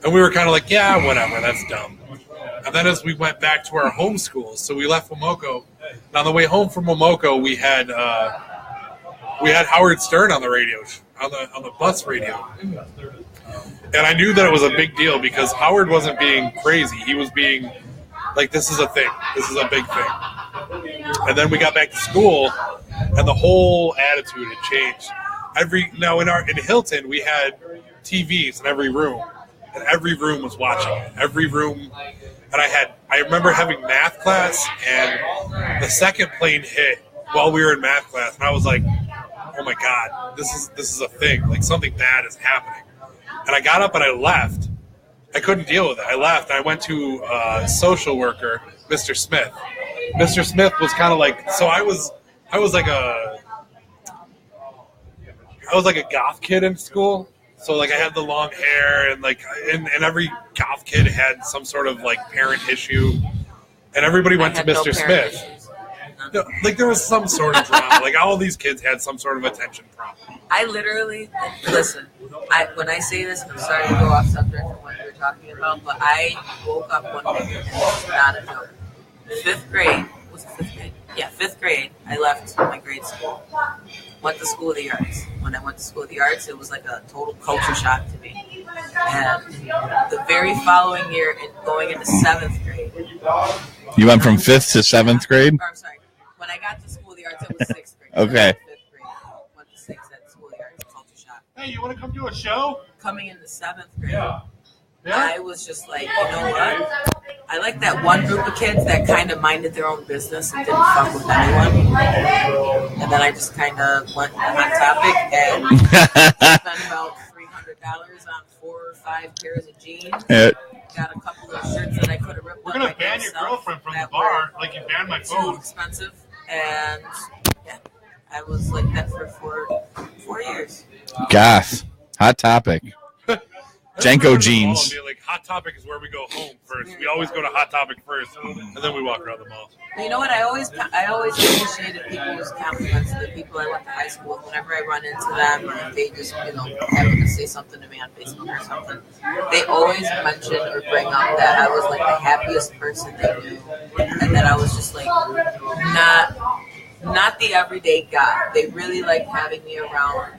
And we were kind of like, yeah, whatever, that's dumb. And then as we went back to our home schools, so we left Womoco. And on the way home from Womoco, we had Howard Stern on the radio, on the bus radio. And I knew that it was a big deal because Howard wasn't being crazy. He was being like, this is a thing. This is a big thing. And then we got back to school, and the whole attitude had changed. In Hilton, we had TVs in every room. And every room was watching it. Every room. And I remember having math class, and the second plane hit while we were in math class, and I was like, oh my God, this is a thing. Like, something bad is happening. And I got up and I left. I couldn't deal with it. I left, and I went to a social worker, Mr. Smith. Mr. Smith was kind of like, so I was like a goth kid in school. So, like, I had the long hair, and, like, and every goth kid had some sort of, like, parent issue. And everybody went to Mr. Smith. No, like, there was some sort of drama. Like, all these kids had some sort of attention problem. I literally, listen, when I say this, I'm sorry to go off subject from what you were talking about, but I woke up one day, and this is not a joke. Fifth grade, was it fifth grade? Yeah, fifth grade, I left my grade school. Went to School of the Arts. When I went to School of the Arts, it was like a total culture shock to me. And the very following year, going into 7th grade. You went from 5th to 7th grade? Or, I'm sorry. When I got to School of the Arts, it was 6th grade. Okay. 5th grade. Went to 6th at School of the Arts, culture shop. Hey, you want to come do a show? Coming into 7th grade, Yeah. I was just like, you know what? I like that one group of kids that kind of minded their own business and didn't fuck with anyone. And then I just kind of went on topic and spent about $300 on 4 or 5 pairs of jeans. Got a couple of shirts that I could have ripped. We're gonna ban your girlfriend from the bar, like you banned my phone. Too expensive, and yeah, I was like that for 4 years. Goth. Hot Topic. Janko jeans. Like Hot Topic is where we go home first. We always go to Hot Topic first, and then we walk around the mall. You know what? I always appreciated people's compliments to the people I went to high school with. Whenever I run into them, or if they just happen to say something to me on Facebook or something, they always mention or bring up that I was like the happiest person they knew, and that I was just like not the everyday guy. They really liked having me around.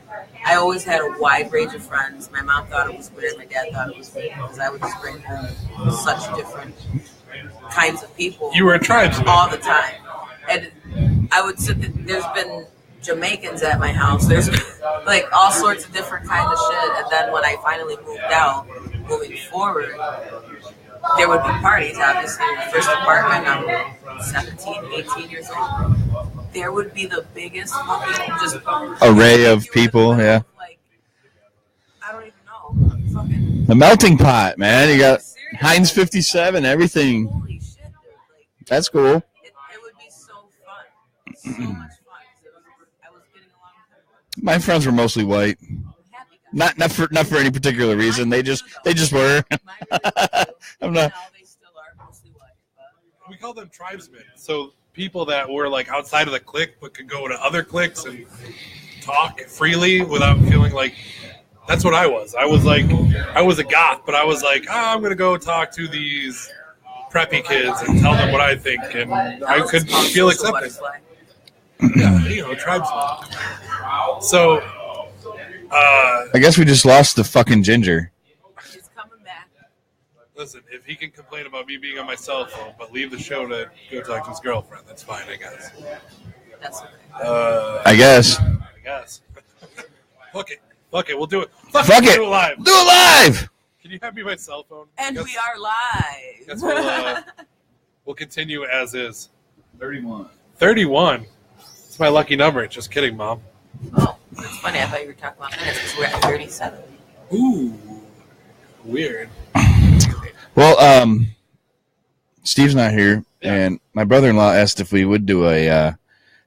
I always had a wide range of friends. My mom thought it was weird. My dad thought it was weird because I would just bring home such different kinds of people. You were a tribesman. All the time. And I would sit there. There's been Jamaicans at my house. There's been, like all sorts of different kinds of shit. And then when I finally moving forward, there would be parties, obviously. In the first apartment, I'm 17, 18 years old. There would be the biggest fucking just array of people, yeah. Like, I don't even know. Fucking The melting pot, man. You got Heinz 57, everything. holy shit, dude. Like, That's cool. it would be so fun. So much fun. I was getting along with everyone. My friends were mostly white. Happy guys. Not for any particular reason. They just were. I'm not. Now they still are mostly white. But We call them tribesmen. So people that were like outside of the clique but could go to other cliques and talk freely without feeling like that's what I was. I was a goth, but I was like, I'm gonna go talk to these preppy kids and tell them what I think, and I could feel social accepted. butterfly. Yeah, tribesmen. So, I guess we just lost the fucking ginger. She's coming back. listen, if he can complain about me being on my cell phone, but leave the show to go talk to his girlfriend, that's fine, I guess. That's okay. I guess. I guess. Fuck it, we'll do it. Fuck we'll it. Do it live. Do it live. Can you have me my cell phone? And Guess- we are live. guess we'll continue as is. 31. 31. It's my lucky number. Just kidding, Mom. Oh, it's funny. I thought you were talking about minutes because we're at 37. Ooh. Weird. Well, Steve's not here, and my brother-in-law asked if we would do a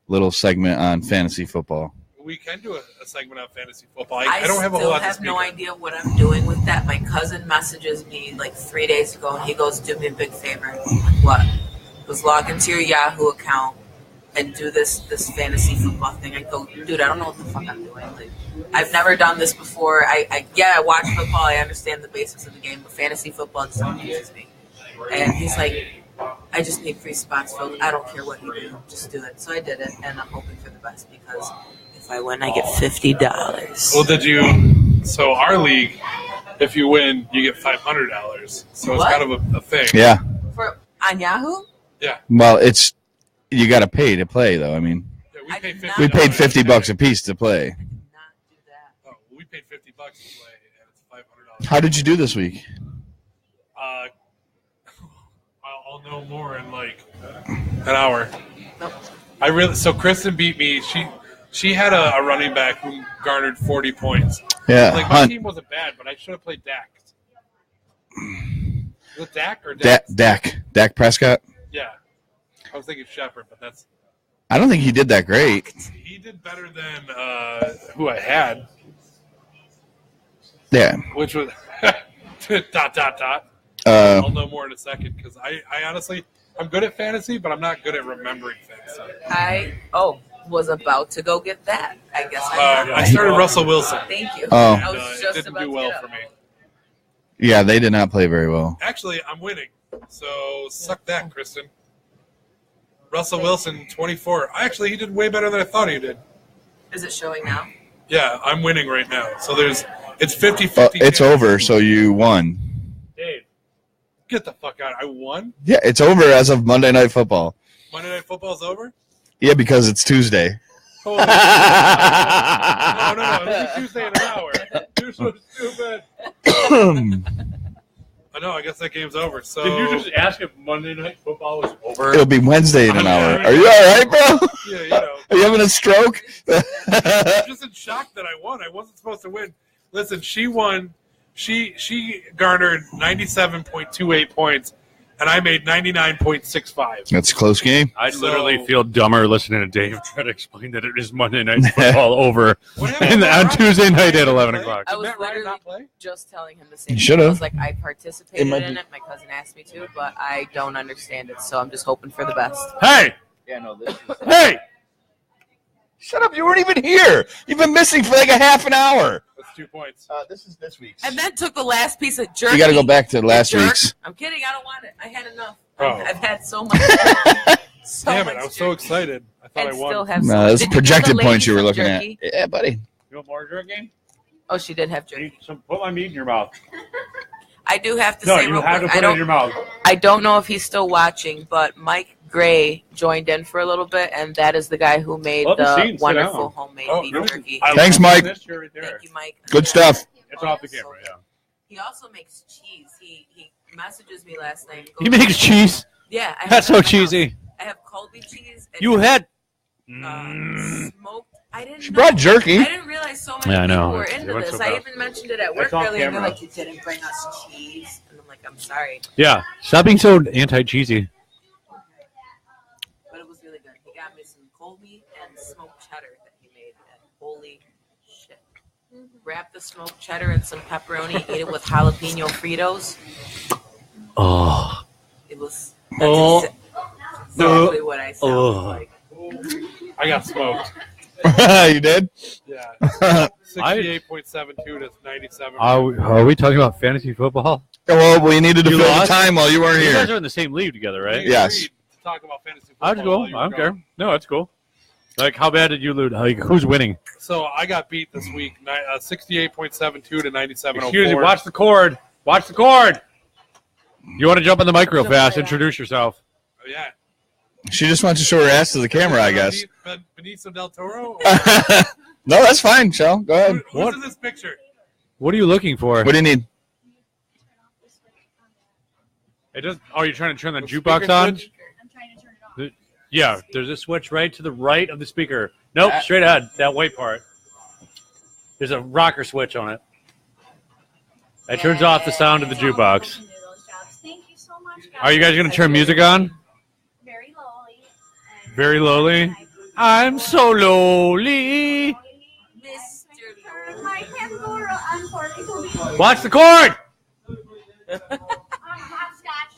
little segment on fantasy football. We can do a segment on fantasy football. I don't have a whole still lot to have speak no of. idea what I'm doing with that. My cousin messages me like 3 days ago, and he goes, "Do me a big favor." I'm like, what? He goes, log into your Yahoo account and do this fantasy football thing. I go, dude, I don't know what the fuck I'm doing. Like, I've never done this before. I watch football. I understand the basics of the game, but fantasy football just confuses me. And he's like, I just need free spots filled. I don't care what you do. Just do it. So I did it, and I'm hoping for the best because if I win, I get $50. Well, so our league, if you win, you get $500. So it's What? kind of a thing. Yeah. On Yahoo? Yeah. Well, you got to pay to play, though. I mean, Yeah, we I paid did $50. not- we paid $50 a piece to play. I did not do that. Oh, we paid $50 to play, and it's $500. How did you do this week? I'll know more in like an hour. Nope. So Kristen beat me. She had a running back who garnered 40 points. Yeah, Like my Hunt. team wasn't bad, but I should have played Dak. Was it Dak or Dak? Dak Prescott. Yeah. I was thinking Shepard, but that's I don't think he did that great. he did better than who I had, Yeah. which was ... I'll Uh, know more in a second because I honestly I'm good at fantasy, but I'm not good at remembering things. I was about to go get that. I guess I started Russell Wilson. Thank you. Oh. I was It just didn't about do to well get for up. me. yeah, they did not play very well. Actually, I'm winning. So suck that, Kristen. Russell Wilson, 24. Actually, he did way better than I thought he did. Is it showing now? Yeah, I'm winning right now. So there's It's 50-50. It's over, so you won. Dave. Get the fuck out. I won? Yeah, it's over as of Monday Night Football. Monday Night Football's over? Yeah, because it's Tuesday. Oh, no. It'll be Tuesday in an hour. You're so stupid. I know. I guess that game's over. So Did you just ask if Monday Night Football was over? It'll be Wednesday in an hour. Are you all right, bro? Yeah, you know. Are you having a stroke? I'm just in shock that I won. I wasn't supposed to win. Listen, she won. She garnered 97.28 points, and I made 99.65. That's a close game. I literally feel dumber listening to Dave try to explain that it is Monday Night Football over What happened? on Tuesday night at 11 o'clock. I was Matt Ryan literally not play? just telling him the same You thing. should've. I was like, I participated It might in be- it. My cousin asked me to, but I don't understand it, so I'm just hoping for the best. Hey! Yeah, no, this Hey! Shut up! You weren't even here. You've been missing for like a half an hour. That's 2 points. This is this week's. And then took the last piece of jerky. You got to go back to last Jerk. week's. I'm kidding. I don't want it. I had enough. Oh. I've had so much. So Damn much it! I was so jerky. excited. I thought And I won. still have No, some. that's Did you give projected the lady points you were some looking jerky? at. Yeah, buddy. You want more jerky? Oh, she did have jerky. Put my meat in your mouth. I do have to No, say you real have to quick, put it in your mouth. I don't know if he's still watching, but Mike Gray joined in for a little bit, and that is the guy who made Love the the scene. Sit wonderful down. homemade Oh, beef really? jerky. Thanks, Mike. This shirt right there. Thank you, Mike. Good stuff. It's off the camera, yeah. He also makes cheese. He messages me last night. He makes cheese. Yeah, I That's have so it in my house. cheesy. I have Colby cheese. And You had. smoked. I didn't. She know. brought jerky. I didn't realize so many Yeah, I know. people were It into went this. so I fast. even mentioned it at work It's off earlier, and they're camera. like, "You didn't bring us cheese," and I'm like, "I'm sorry, Yeah. Stop being so anti-cheesy. but it was really good." He got me some Colby and smoked cheddar that he made, and holy shit! Wrap the smoked cheddar in some pepperoni, eat it with jalapeno Fritos. Oh. It was Oh. exactly what I sounded Oh. like. I got smoked. You did? Yeah. 68.72 to 97. Are we talking about fantasy football? Well, we needed to You fill the lost? time while you weren't You guys here. are in the same league together, right? We Yes. agreed to talk about fantasy football. That's cool. while you I were don't care. gone. No, that's cool. Like, how bad did you lose? Like, who's winning? So I got beat this week, 68.72 to 97.04. Excuse me. Watch the cord. Watch the cord. You want to jump on the mic real fast? Introduce yourself. Oh, yeah. She just wants to show her ass to the camera, I guess. Benicio del Toro? No, that's fine, Shell. Go ahead. Who's in this picture? What are you looking for? What do you need? It does. Oh, you're trying to turn the The jukebox speaker on? switch? I'm trying to turn it off. Yeah. There's a switch right to the right of the speaker. Nope. Straight ahead. That white part. There's a rocker switch on it. That turns off the sound of the jukebox. Thank you so much, guys. Are you guys going to turn music on? Very lowly. and- Very lowly? I'm so lowly. Mr. Turn my kangaroo on for me to be Watch the cord. hopscotch,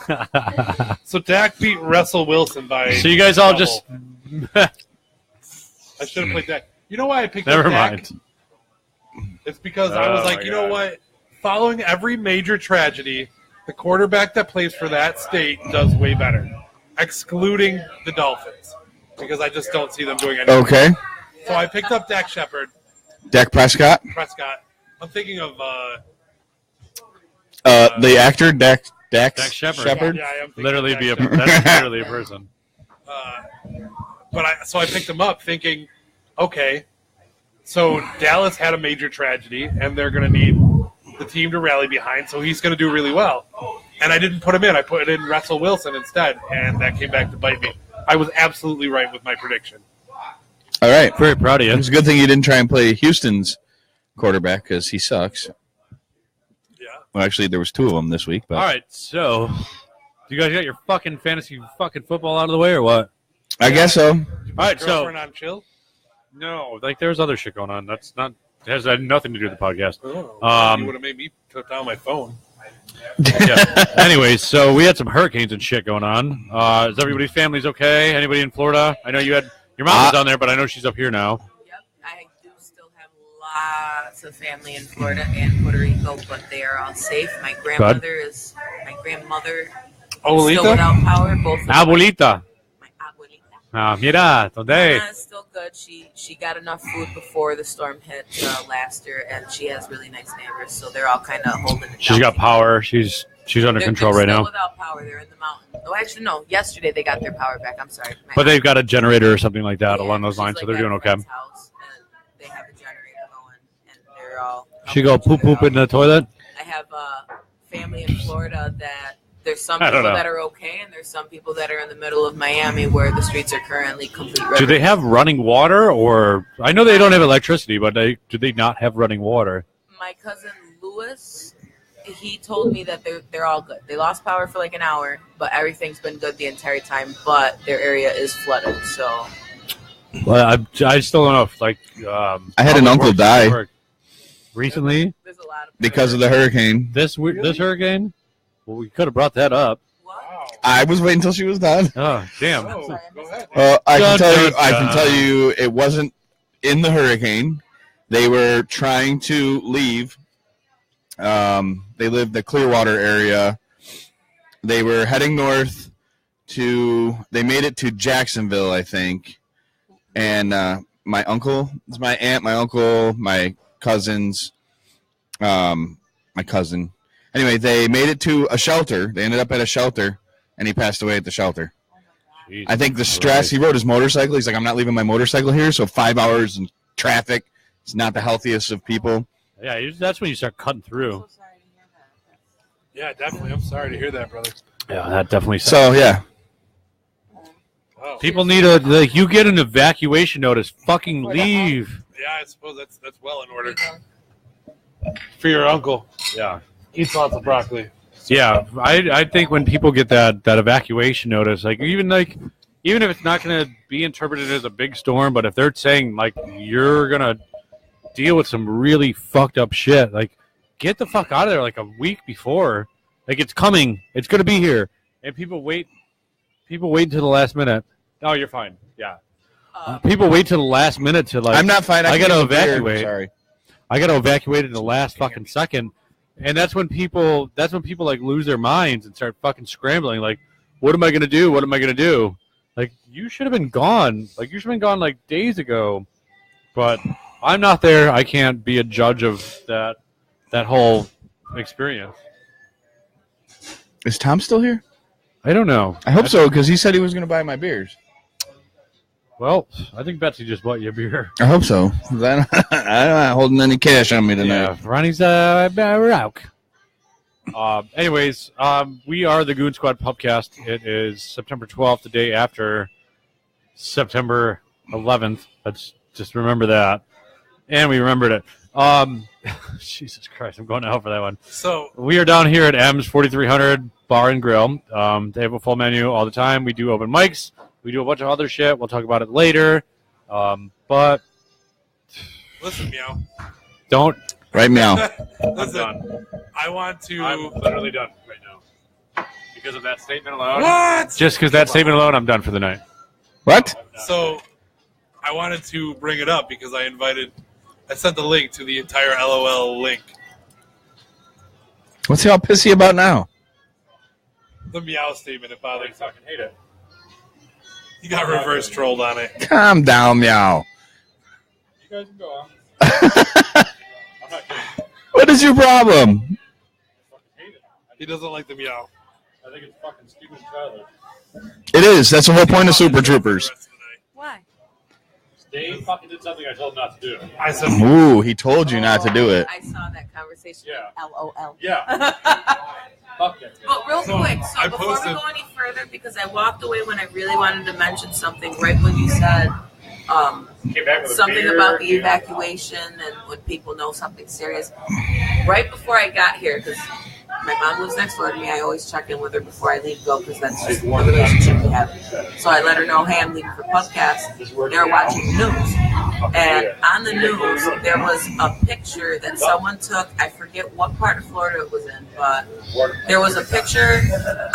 motherfucker. So Dak beat Russell Wilson by. So you guys all double. just. I should have played Dak. You know why I picked Never up Dak? mind. It's because I was Oh, like, my you know God. what? Following every major tragedy, the quarterback that plays for that state does way better, excluding the Dolphins, because I just don't see them doing anything. Okay. So I picked up Dak Prescott. I'm thinking of The actor, Dak Dak Shepard. yeah, I am thinking Literally of be a. Dak Shepard. That's literally a person. But I picked him up thinking, okay, so Dallas had a major tragedy, and they're going to need the team to rally behind, so he's going to do really well. And I didn't put him in. I put in Russell Wilson instead, and that came back to bite me. I was absolutely right with my prediction. All right. Very proud of It you. was a good thing you didn't try and play Houston's quarterback because he sucks. Yeah. Well, actually, there was two of them this week. But All right, so you guys got your fucking fantasy fucking football out of the way or what? I guess so. All right, so Girlfriend on chill? no, like there's other shit going on. That's not has had nothing to do with the podcast. Oh, you would have made me put down my phone. Yeah. Anyways, so we had some hurricanes and shit going on. Is everybody's families okay? Anybody in Florida? I know you had your mom was down there, but I know she's up here now. Yep, I do still have lots of family in Florida and Puerto Rico, but they are all safe. My grandmother is still Abuelita? without power. Both of Abuelita. my abuelita. Mira, donde? Anna's still good. She got enough food before the storm hit last year, and she has really nice neighbors, so they're all kind of holding it She's down. got power. She's under control right still now. Without power, they're in the mountain. Oh, actually, no. Yesterday they got their power back. I'm sorry. But they've got a generator or something like that along those she's lines, so like they're doing at a okay. friend's house, and they have a generator going, and they're all. She go poop in the toilet. I have family in Florida that there's some I people don't know. that are okay, and there's some people that are in the middle of Miami where the streets are currently complete. Do they have running water, or I know they don't have electricity, but do they not have running water? My cousin Lewis, he told me that they're all good. They lost power for like an hour, but everything's been good the entire time. But their area is flooded, so. Well, I still don't know if like. I had an uncle die recently There's a lot of because of the hurricane. this hurricane. Well, we could have brought that up. I was waiting until she was done. Oh, damn. Oh, go ahead. I can Dun, tell you. dun, I can dun. tell you, it wasn't in the hurricane. They were trying to leave. They lived the Clearwater area. They were heading north to. They made it to Jacksonville, I think. And my uncle, it's my aunt, my uncle, my cousins, my cousin. Anyway, they made it to a shelter. They ended up at a shelter, and he passed away at the shelter. Jesus I think the stress, he rode his motorcycle. He's like, I'm not leaving my motorcycle here, so 5 hours in traffic. It's not the healthiest of people. Yeah, that's when you start cutting through. Yeah, definitely. I'm sorry to hear that, brother. Yeah, that definitely. So, yeah. Wow. People need you get an evacuation notice. Fucking leave. Yeah, I suppose that's well in order. For your uncle. Yeah. Eats lots of broccoli. Yeah, I think when people get that evacuation notice, even if it's not going to be interpreted as a big storm, but if they're saying like you're gonna deal with some really fucked up shit, like get the fuck out of there like a week before, like it's coming, it's gonna be here, and people wait until the last minute. Oh, you're fine. Yeah, people wait till the last minute to like. I'm not fine. I gotta can't be here. evacuate. Sorry. I got to evacuate in the last fucking second. And that's when people like lose their minds and start fucking scrambling. Like, what am I going to do? What am I going to do? Like, you should have been gone. Like, you should have been gone like days ago. But I'm not there. I can't be a judge of that whole experience. Is Tom still here? I don't know. I hope so, because he said he was going to buy my beers. Well, I think Betsy just bought you a beer. I hope so. I'm not holding any cash on me tonight. Yeah, Ronnie's route. Anyways, we are the Goon Squad Pubcast. It is September 12th, the day after September 11th. Let's just remember that. And we remembered it. Jesus Christ, I'm going out for that one. So We are down here at M's 4300 Bar and Grill. They have a full menu all the time. We do open mics. We do a bunch of other shit. We'll talk about it later. But listen, Meow. don't. Right now. Listen, done. I want to. I'm literally done right now. Because of that statement alone. What? Just because that statement alone, I'm done for the night. What? So I wanted to bring it up because I sent the link to the entire LOL link. What's he all pissy about now? The Meow statement. It bothers me. fucking hate it. You got reverse trolled on it. Calm down, meow. You guys can go on. I'm not kidding. What is your problem? I fucking hate it. He doesn't like the Meow. I think it's fucking stupid and childish. It is. That's the whole point of Super Troopers. Why? Dave fucking did something I told him not to do. I said, Ooh, he told you not to do it. I saw that conversation. Yeah. LOL. Yeah. Fuck that. But real So, quick, I before we posted- go any further, because I walked away when I really wanted to mention something right when you said Came back with a something beer, about the yeah. evacuation and when people know something serious. Right before I got here, because my mom lives next door to me, I always check in with her before I leave go because that's just the relationship we have. So I let her know, hey, I'm leaving for podcast. They're watching the news. And on the news, there was a picture that someone took. I forget what part of Florida it was in, but there was a picture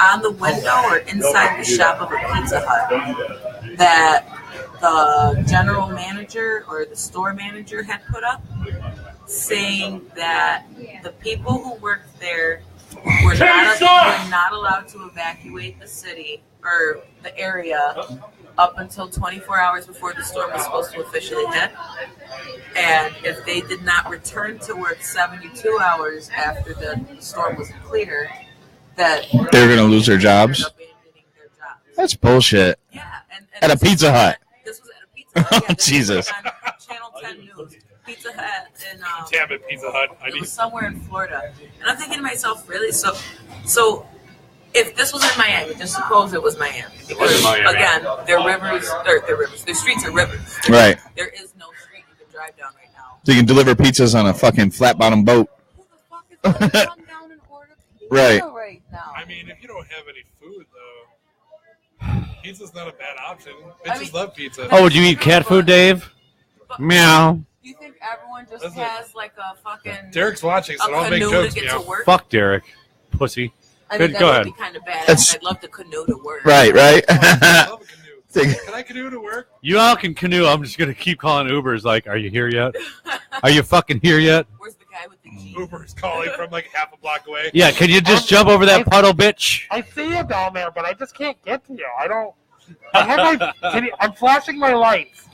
on the window or inside the shop of a Pizza Hut that the general manager or the store manager had put up, saying that the people who worked there we're not allowed to evacuate the city or the area up until 24 hours before the storm was supposed to officially hit. And if they did not return to work 72 hours after the storm was clear, that They're going to lose their jobs? abandoning their jobs. That's bullshit. Yeah, and At a this was- Pizza Hut. This was at a Pizza Hut. Yeah, this Jesus. was on Channel 10 News. Pizza Hut in Damn it, Pizza Hut. I it need. was somewhere in Florida, and I'm thinking to myself, really? So if this was in Miami, just suppose it was Miami, because Miami. again, their streets are rivers. Right. There is no street you can drive down right now. So you can deliver pizzas on a fucking flat bottom boat. Who the fuck is going to come down and order pizza Right. now? I mean, if you don't have any food, though, pizza's not a bad option. Bitches love pizza. Oh, would you eat cat food, Dave? Meow. Do you think everyone just Listen. has like a fucking Derek's watching, so a don't make canoe jokes. to get Meow. to work? Fuck Derek, pussy. I Good, think go that ahead. would be kind of badass. That's- I'd love to canoe to work. Right. I love a canoe. Can I canoe to work? You all can canoe. I'm just gonna keep calling Ubers. Like, are you here yet? Are you fucking here yet? Where's the guy with the key? Uber's calling from like half a block away. Yeah. Can you just jump over that puddle, bitch? I see you down there, but I just can't get to you. I have my. I'm flashing my lights.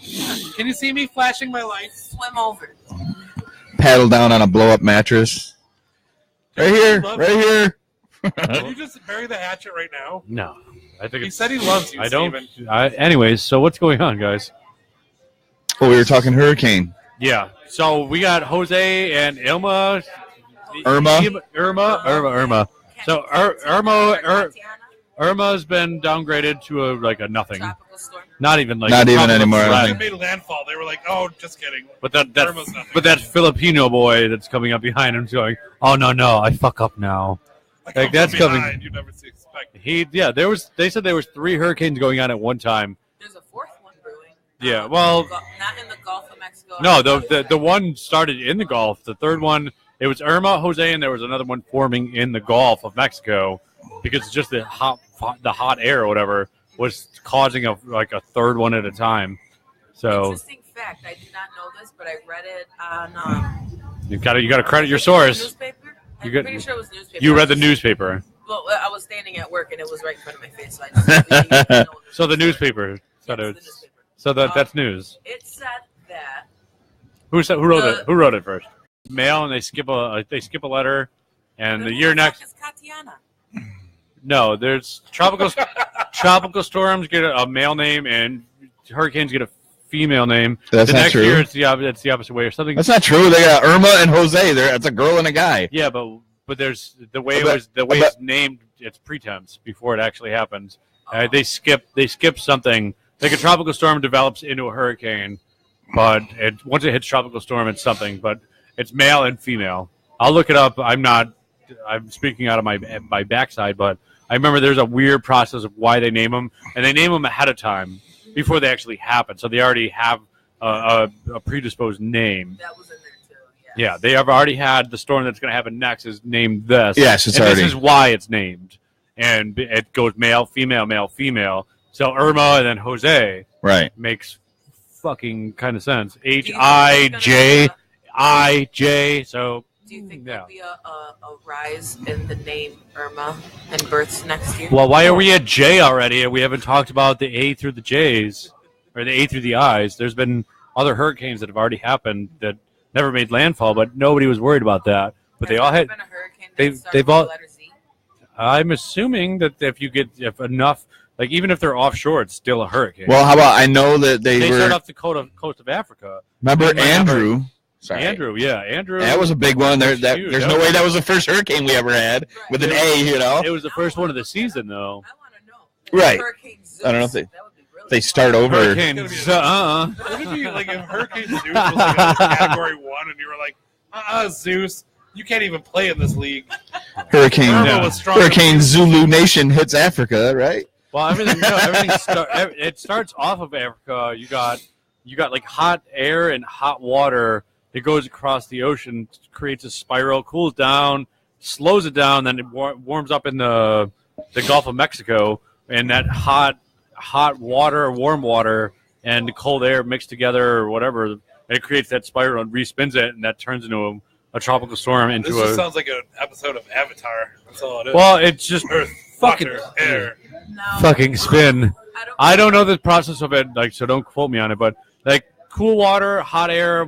Can you see me flashing my lights? Swim over. Paddle down on a blow up mattress. Right here. Right here. Can you just bury the hatchet right now? No. I think He it's. said he loves you, I don't. Steven. Anyways, so what's going on, guys? Oh, we were talking hurricane. Yeah. So we got Jose and Irma. Irma? Irma. So Irma's been downgraded to a nothing. Tropical storm. Not even like Not even tropical anymore, I threat. They made landfall. They were like, "Oh, just kidding." But that Irma's nothing. but that Filipino boy that's coming up behind him's going, oh no, I fuck up now. I come Like, that's from coming- behind. You never expect. They said there was 3 hurricanes going on at one time. There's a fourth one brewing. Yeah, well, Not in the Gulf of Mexico. no, the one started in the Gulf. The third one, it was Irma, Jose, and there was another one forming in the Gulf of Mexico because it's just the hot air or whatever was causing a third one at a time. So Interesting fact. I did not know this, but I read it on you got to credit your source. newspaper. I'm You got- pretty sure it was newspaper. You read the newspaper. Well, I was standing at work and it was right in front of my face, so I just didn't know. So the newspaper. Yes, the newspaper. So that's news. It said that Who wrote it? Who wrote it first? Mail, and they skip a letter, and the year next. It's Katiana. No, there's tropical storms get a male name, and hurricanes get a female name. That's the not next true. year it's the opposite way or something. That's not true. They got Irma and Jose. It's a girl and a guy. Yeah, but there's the way But- it's named. It's pretense before it actually happens. They skip something. Like a tropical storm develops into a hurricane, but once it hits tropical storm, it's something. But it's male and female. I'll look it up. I'm speaking out of my backside, but I remember there's a weird process of why they name them, and they name them ahead of time before they actually happen. So they already have a predisposed name. That was in there too. Yeah, they have already had the storm that's going to happen next is named this. Yes, it's and already. This is why it's named, and it goes male, female. So Irma and then Jose Right. makes fucking kind of sense. Do you think HIJ. So Do you think yeah. there'll be a rise in the name Irma and births next year? Well, why are we at J already? We haven't talked about the A through the J's or the A through the I's. There's been other hurricanes that have already happened that never made landfall, but nobody was worried about that. But they all had. Been a hurricane that they've- started they've with all- the letter Z? I'm assuming that if enough, like even if they're offshore, it's still a hurricane. Well, how about I know that they they start were. off the coast of Africa. Remember they might have Andrew? Sorry. Andrew. That was a big one. Huge. There's no way that was the first hurricane we ever had with an A. You know. It was the first one of the season, though. I want to know. Right. Hurricane Zeus. I don't know if they- That would be really They fun. start over. Hurricane. What would it be like if Hurricane Zeus was like a category 1 and you were like, Zeus, you can't even play in this league. Hurricane. Irma was strong. Hurricane Zulu Nation hits Africa, right? Well, everything it starts off of Africa. You got like hot air and hot water. It goes across the ocean, creates a spiral, cools down, slows it down, then it warms up in the Gulf of Mexico, and that hot water or warm water and the cold air mixed together or whatever, and it creates that spiral and respins it, and that turns into a tropical storm into This just a. sounds like an episode of Avatar. That's all it is. Well, it's just Earth, fucking water, air. No, fucking spin. I I don't know the process of it, like, so don't quote me on it, but like cool water, hot air,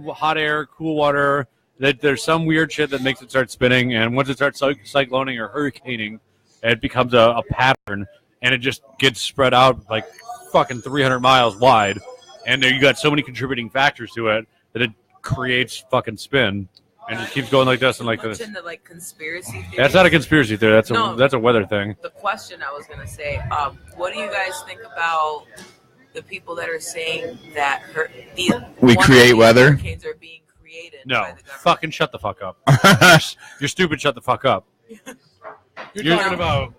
cool water. That there's some weird shit that makes it start spinning, and once it starts cycloning or hurricaning, it becomes a pattern, and it just gets spread out like fucking 300 miles wide, and there you got so many contributing factors to it that it creates fucking spin, and it keeps going like this and like much this. into like conspiracy theories. That's not a conspiracy theory. That's No. that's a weather thing. The question I was gonna say, what do you guys think about the people that are saying that We create weather? Hurricanes are being created. No, by the government? fucking shut the fuck up. You're stupid. Shut the fuck up. You're talking about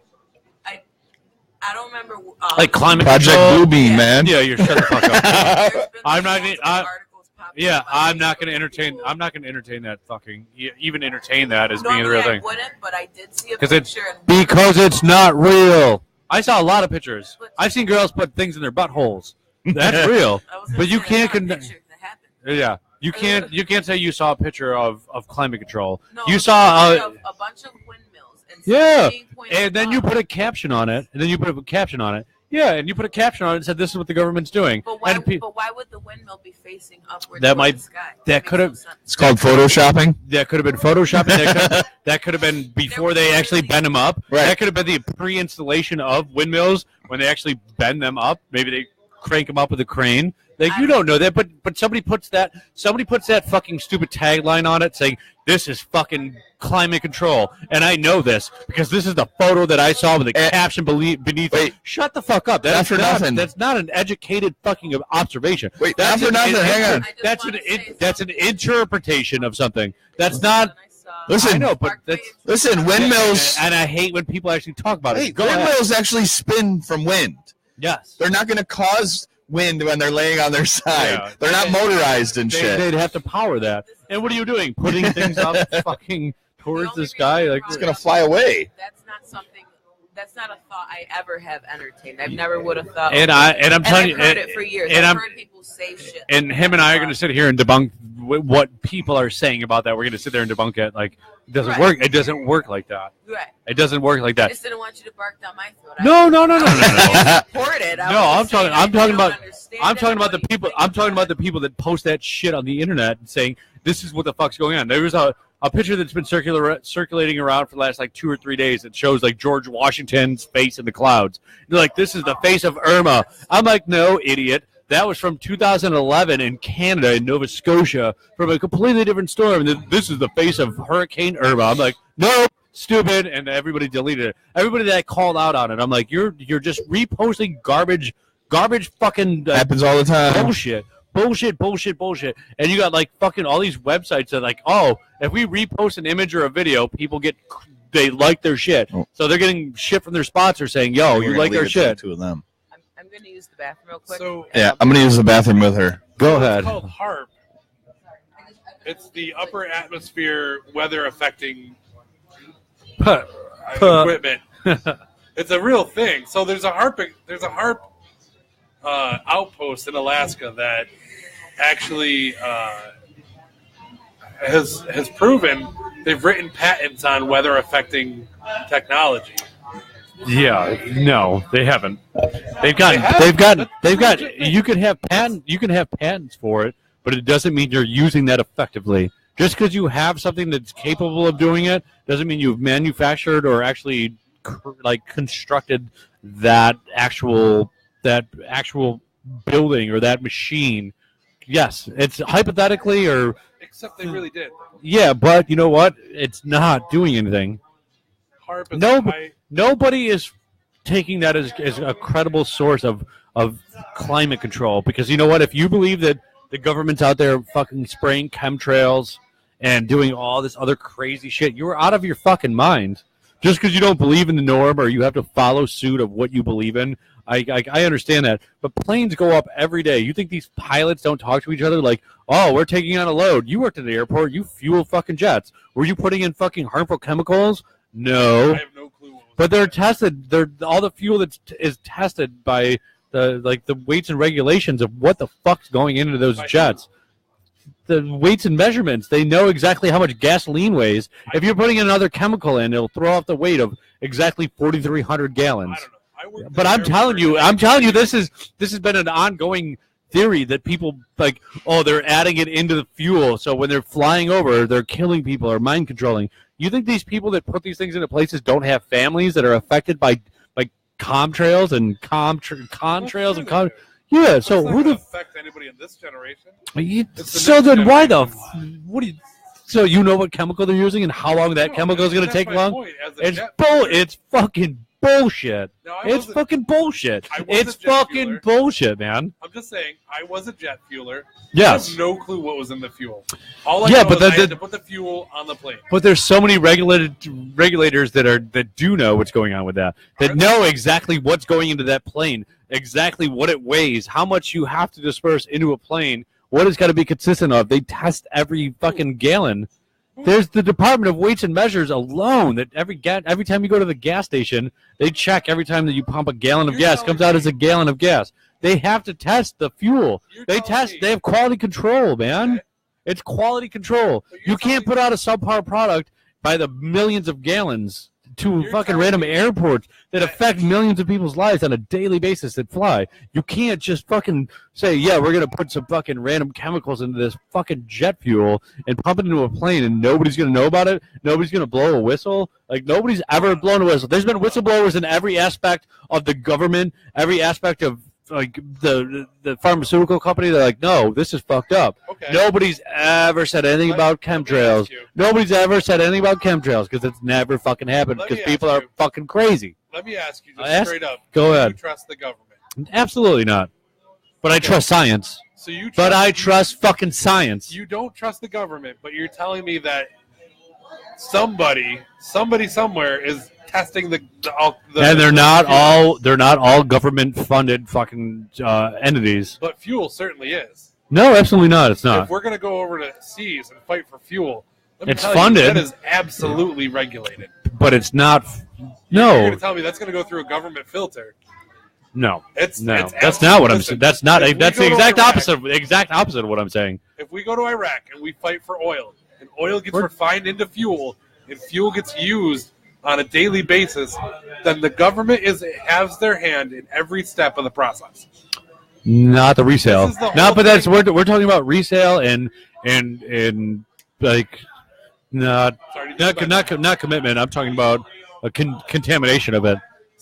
I don't remember. Like climate Project control. Bluebeam, Yeah. man. Yeah, you're shut the fuck up. There's been I'm not multiple gonna- articles popping Yeah, up on I'm not Facebook going to and entertain. people- I'm not going to entertain that fucking. Even entertain that as being the Normally real I thing. wouldn't, but I did see a 'Cause it's- picture. and- Because it's not real. I saw a lot of pictures. I've seen girls put things in their buttholes. That's real. I was gonna But you say, can't that's not a con- picture that happened. Yeah, you can't say you saw a picture of climate control. No, You a saw picture of a bunch of windmills. And yeah, something being pointed and then you up. put a caption on it, and then you put a caption on it. Yeah, and you put a caption on it and said this is what the government's doing. But why, And but why would the windmill be facing upward That towards might- the sky? that Makes could've- no sense. It's called photoshopping. that could have been photoshopping. That could have been before they actually bend them up. Right. That could have been the pre-installation of windmills when they actually bend them up. Maybe they crank them up with a crane. Like you don't know that, but somebody puts that fucking stupid tagline on it saying this is fucking climate control, and I know this because this is the photo that I saw with the caption beneath. Wait. It. Shut the fuck up. Not for nothing. That's not an educated fucking observation. Wait, that's not for nothing. Hang on. I just That's wanna say that's an interpretation of something. That's not. I saw- Listen, I know, but that's. Listen, windmills. And I hate when people actually talk about it. Hey, Go ahead. windmills actually spin from wind. Yes. They're not going to cause wind when they're laying on their side. Yeah. They're not motorized and shit. They'd have to power that. And what are you doing? Putting things up fucking towards the sky? Like, It's going to fly away. That's not something. That's not a thought I ever have entertained. I never would have thought. and I'm and telling I've you, heard it for years. and I've I'm heard people say shit. and him and I are going to sit here and debunk what people are saying about that. We're going to sit there and debunk it. Like, it doesn't Right. work. It doesn't work like that. Right. It doesn't work like I that. just didn't want you to bark down my throat. No. I support it. I No, was I'm just saying talking. I'm I talking don't about. understand I'm talking it. about the What do you people. think I'm talking about about the people that post that shit on the internet and saying this is what the fuck's going on. There was a picture that's been circulating around for the last like 2 or 3 days that shows like George Washington's face in the clouds. They're like, this is the face of Irma. I'm like, no, idiot. That was from 2011 in Canada, in Nova Scotia, from a completely different storm. And this is the face of Hurricane Irma. I'm like, no, stupid, and everybody deleted it. Everybody that called out on it, I'm like, you're just reposting garbage fucking Happens all the time. bullshit. And you got like fucking all these websites that like, oh, if we repost an image or a video, people they like their shit. Oh. So they're getting shit from their sponsors saying, yo, We're you gonna like leave our it to the shit. Two of them. I'm going to use the bathroom real quick. so. Yeah, I'm going to use the bathroom with her. Go It's ahead. called HARP. It's the upper atmosphere weather affecting equipment. It's a real thing. So there's a HARP outpost in Alaska that actually has proven they've written patents on weather affecting technology. Yeah, no, they haven't. They've got. You can have patents for it, but it doesn't mean you're using that effectively. Just because you have something that's capable of doing it doesn't mean you've manufactured or actually constructed that actual building or that machine. Yes, it's hypothetically or Except they really did. yeah, but you know what? It's not doing anything. HARP is No, high- Nobody is taking that as a credible source of climate control because you know what? If you believe that the government's out there fucking spraying chemtrails and doing all this other crazy shit, you're out of your fucking mind. Just because you don't believe in the norm or you have to follow suit of what you believe in, I understand that. But planes go up every day. You think these pilots don't talk to each other like, oh, we're taking on a load. You worked at the airport. You fuel fucking jets. Were you putting in fucking harmful chemicals? No. I have no clue. What was But they're tested. All the fuel that is tested by the weights and regulations of what the fuck's going into those By who? jets. the weights and measurements. They know exactly how much gasoline weighs. If you're putting another chemical in, it'll throw off the weight of exactly 4,300 gallons. I don't know. But I'm telling you, this has been an ongoing theory that people like, oh, they're adding it into the fuel, so when they're flying over, they're killing people or mind controlling. You think these people that put these things into places don't have families that are affected by contrails and contrails and yeah? So who the affect anybody in this generation? So then why the what do you? So you know what chemical they're using and how long that chemical is going to take long? It's fucking bullshit. It's fucking bullshit. It's fucking bullshit, man. I'm just saying, I was a jet fueler. Yes. I have no clue what was in the fuel. All I know is I had to put the fuel on the plane. But there's so many regulators that do know what's going on with that know exactly what's going into that plane, exactly what it weighs, how much you have to disperse into a plane, what it's got to be consistent of. They test every fucking gallon. There's the Department of Weights and Measures alone that every time you go to the gas station, they check every time that you pump a gallon of gas. It comes out as a gallon of gas. They have to test the fuel. They have quality control, man. Okay. It's quality control. You can't put out a subpar product by the millions of gallons to fucking random airports that affect millions of people's lives on a daily basis that fly. You can't just fucking say, yeah, we're going to put some fucking random chemicals into this fucking jet fuel and pump it into a plane and nobody's going to know about it. Nobody's going to blow a whistle. Like, nobody's ever blown a whistle. There's been whistleblowers in every aspect of the government, every aspect of like the pharmaceutical company. They're like, no, this is fucked up. Okay. Nobody's ever said anything about chemtrails. Nobody's ever said anything about chemtrails because it's never fucking happened because people are fucking crazy. Let me ask you just straight up. Go ahead. Do you trust the government? Absolutely not. But I trust science. So you but I trust fucking science. You don't trust the government, but you're telling me that somebody somewhere is testing the and they're not all government funded fucking entities. But fuel certainly is. No, absolutely not. It's not. If we're gonna go over to seas and fight for fuel, it's funded. That is absolutely regulated. But it's not. No. You're gonna tell me that's gonna go through a government filter? No. It's that's not what I'm saying. That's not. That's the exact opposite. Exact opposite of what I'm saying. If we go to Iraq and we fight for oil, and oil gets refined into fuel, and fuel gets used on a daily basis, then the government has their hand in every step of the process. Not the resale. No, but that's we're talking about resale and like not commitment. I'm talking about a contamination of it.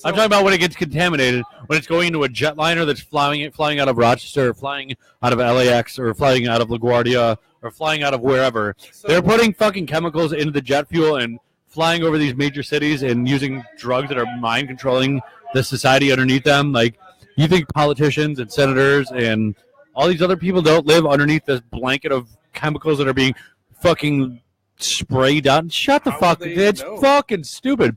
I'm talking about when it gets contaminated, when it's going into a jetliner that's flying out of Rochester, or flying out of LAX, or flying out of LaGuardia, or flying out of wherever. They're putting fucking chemicals into the jet fuel and flying over these major cities and using drugs that are mind controlling the society underneath them. Like, you think politicians and senators and all these other people don't live underneath this blanket of chemicals that are being fucking sprayed out? Shut the fuck up. It's fucking stupid.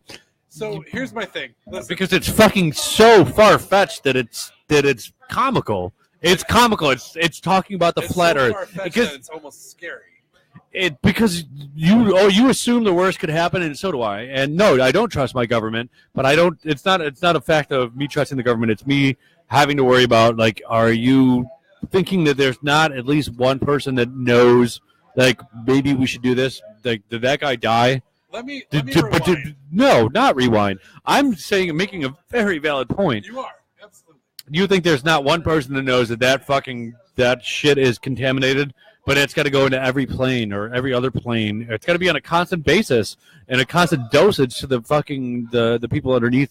So here's my thing. Listen. Because it's fucking so far-fetched that it's comical. It's comical. It's talking about the flat Earth. Because it's almost scary. Because you assume the worst could happen, and so do I. And no, I don't trust my government, but I don't. It's not a fact of me trusting the government. It's me having to worry about, like, are you thinking that there's not at least one person that knows, like, maybe we should do this? Like, did that guy die? Let me rewind. No, not rewind. I'm making a very valid point. You are, absolutely. You think there's not one person that knows that shit is contaminated? But it's got to go into every plane or every other plane. It's got to be on a constant basis and a constant dosage to the fucking the people underneath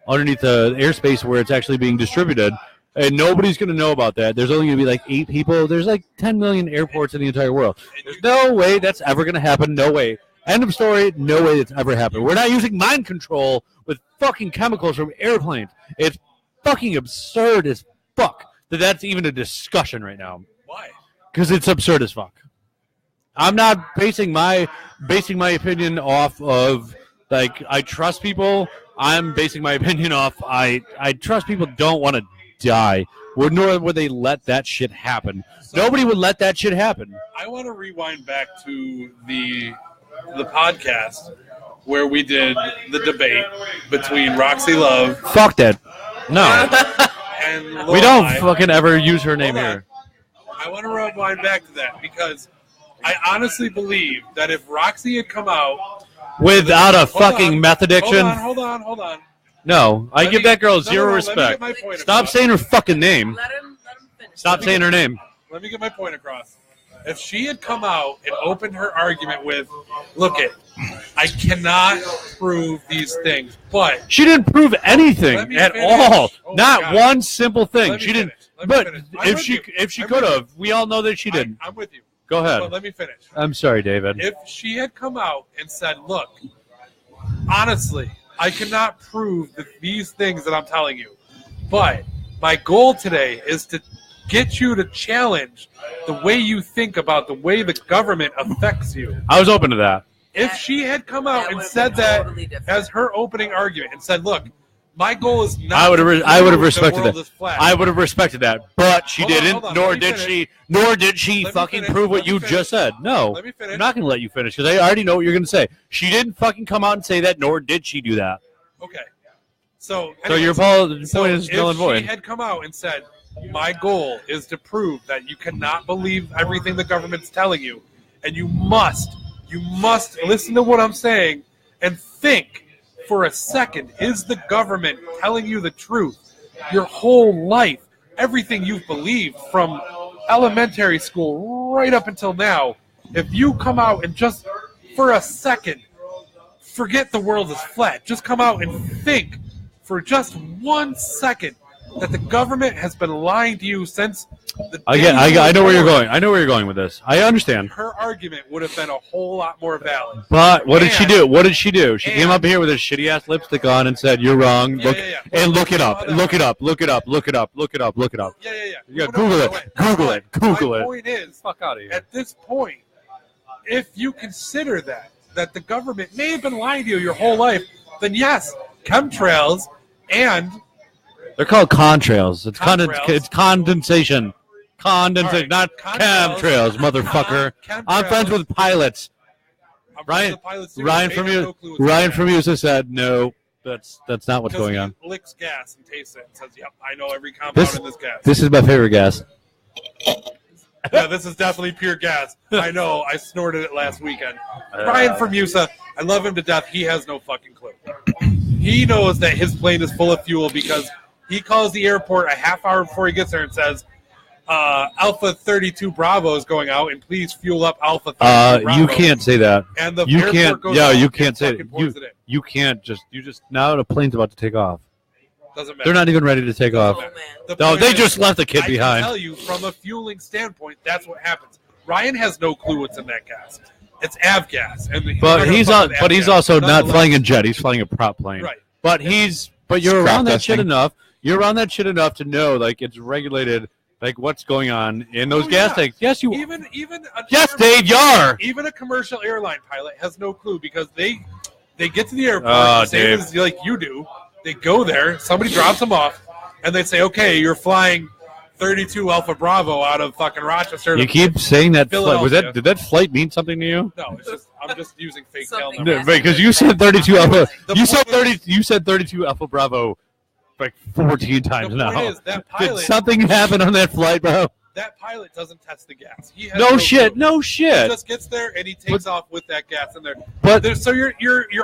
the airspace where it's actually being distributed. And nobody's going to know about that. There's only going to be like 8 people. There's like 10 million airports in the entire world. There's no way that's ever going to happen. No way. End of story. No way it's ever happened. We're not using mind control with fucking chemicals from airplanes. It's fucking absurd as fuck that that's even a discussion right now. Why? Because it's absurd as fuck. I'm not basing my opinion off of, like, I trust people. I'm basing my opinion off I trust people don't want to die. Nor would they let that shit happen. So, nobody would let that shit happen. I want to rewind back to the podcast where we did the debate between Roxy Love. Fuck that. No. And we don't fucking ever use her name here. I want to rewind back to that because I honestly believe that if Roxy had come out Without a fucking meth addiction. hold on. No, I give that girl zero respect. Let me get my point Stop across. saying her fucking name. Let him finish. Stop saying her name. Let me get my point across. If she had come out and opened her argument with, "Look it, I cannot prove these things," but She didn't prove anything Let me at finish. all. Oh my Not God. one simple thing. Let me She didn't. finish. Let me But finish. I'm with you. if she I'm could with have, we all know that she didn't. I'm with you. Go But ahead. let me finish. I'm sorry, David. If she had come out and said, "Look, honestly, I cannot prove these things that I'm telling you, but my goal today is to get you to challenge the way you think about the way the government affects you." I was open to that. If she had come out That and would've said been that totally different. as her opening argument and said, "Look, my goal is not I would have. to I would have prove the respected world that. is flat." I would have respected that. But she Hold on, didn't. hold on. Nor Let me did finish. she. Nor did she Let me fucking finish. prove what Let me you finish. just said. No. Let me finish. I'm not going to let you finish because I already know what you're going to say. She didn't fucking come out and say that. Nor did she do that. Okay. So So your anyways, point is null and if void. she had come out and said, "My goal is to prove that you cannot believe everything the government's telling you, and you must listen to what I'm saying and think for a second, is the government telling you the truth? Your whole life, everything you've believed from elementary school right up until now, if you come out and just for a second forget the world is flat, just come out and think for just 1 second that the government has been lying to you since the day I know where you're born," going. I know where you're going with this. I understand. her argument would have been a whole lot more valid. But what did she And- do? What did she do? She came and- up here with a shitty ass lipstick on and said, "You're wrong." Yeah, Look yeah, yeah. and look it up. Hold on. Look it up. Look it up. Look it up. Look it up. Look it up. Yeah. Yeah, No, Google it. wait. Google it. Google My it. point is, Fuck out of here. at this point, if you consider that the government may have been lying to you your whole life, then yes, chemtrails and They're called contrails. Contrails. It's condensation. Condensation, All right, not contrails. chemtrails, motherfucker. Chemtrails. I'm friends with pilots. I'm Ryan- the pilots too, Ryan they from have you. no clue what's Ryan going from USA said, "No, that's not what's because going he on." licks gas and tastes it and says, "Yep, I know every compound This- in this gas." This is my favorite gas. Yeah, this is definitely pure gas. I know. I snorted it last weekend. Ryan from USA, I love him to death. He has no fucking clue. He knows that his plane is full of fuel because he calls the airport a half hour before he gets there and says, Alpha 32 Bravo is going out, and please fuel up Alpha 32 Bravo. You can't say that. And the You airport can't. goes Yeah, out you and can't say fucking pours it in. You can't just. You just now the plane's about to take off. Doesn't matter. They're not even ready to take off. Oh, man. The No, point they is, just left the kid I behind. can tell you from a fueling standpoint, that's what happens. Ryan has no clue what's in that gas. It's avgas, and he's not But gonna he's fuck with but he's avgas. also not Nonetheless, flying a jet. He's flying a prop plane. Right. But but you're It's around crap that shit testing. enough. You're around that shit enough to know like it's regulated, like what's going on in those Oh, gas yeah. tanks. Yes, you. Even Yes, Dave, you are. Even a commercial airline pilot has no clue because they get to the airport Oh, the same Dave. as like you do. They go there, somebody drops them off, and they say, "Okay, you're flying 32 Alpha Bravo out of fucking Rochester." You keep saying that. Philadelphia. Did that flight mean something to you? No, it's just I'm just using fake tail Something numbers. No, because you said 32 Alpha. The You said point 30. You said 32 Alpha Bravo, like 14 times The now. point is that Did pilot, something happen on that flight, bro? that pilot doesn't test the gas. He has No shit. clue. No He shit. just gets there and he takes off with that gas in there. But So your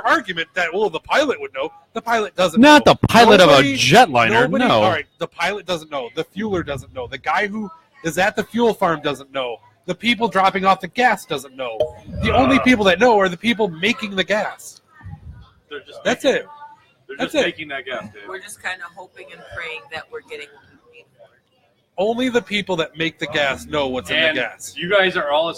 argument that the pilot would know, the pilot doesn't. not know. the pilot of a Nobody- jetliner. Nobody, No. All right, the pilot doesn't know. The fueler doesn't know. The guy who is at the fuel farm doesn't know. The people dropping off the gas doesn't know. The only people that know are the people making the gas. They're just That's it. They're That's just it. making that gas, dude. We're just kind of hoping and praying that we're getting what we need for. Only the people that make the gas know what's in And the gas. you guys are all.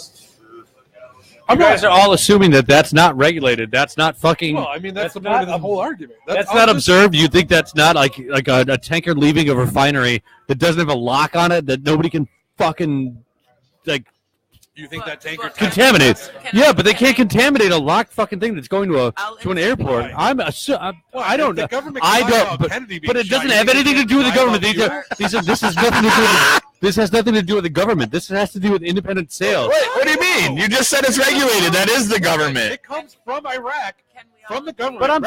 You guys are all assuming that that's not regulated. That's not fucking. Well, I mean that's the That's point of not the whole argument. That's I'm not just- observed. You think that's not like a tanker leaving a refinery that doesn't have a lock on it that nobody can fucking like You think that tanker But- contaminate? Can Yeah, but they can't contaminate a locked fucking thing that's going to I'll an intervene. airport. Right. I don't The know. government I can lie don't. about But, Kennedy being but it shot. doesn't You have think anything they to do with the lie government. about This has nothing to do with. This has nothing to do with the government. This has to do with independent sales. Wait, what do you mean? You just said it's regulated. That is the government. It comes from Iraq, Can we all from the government. But I'm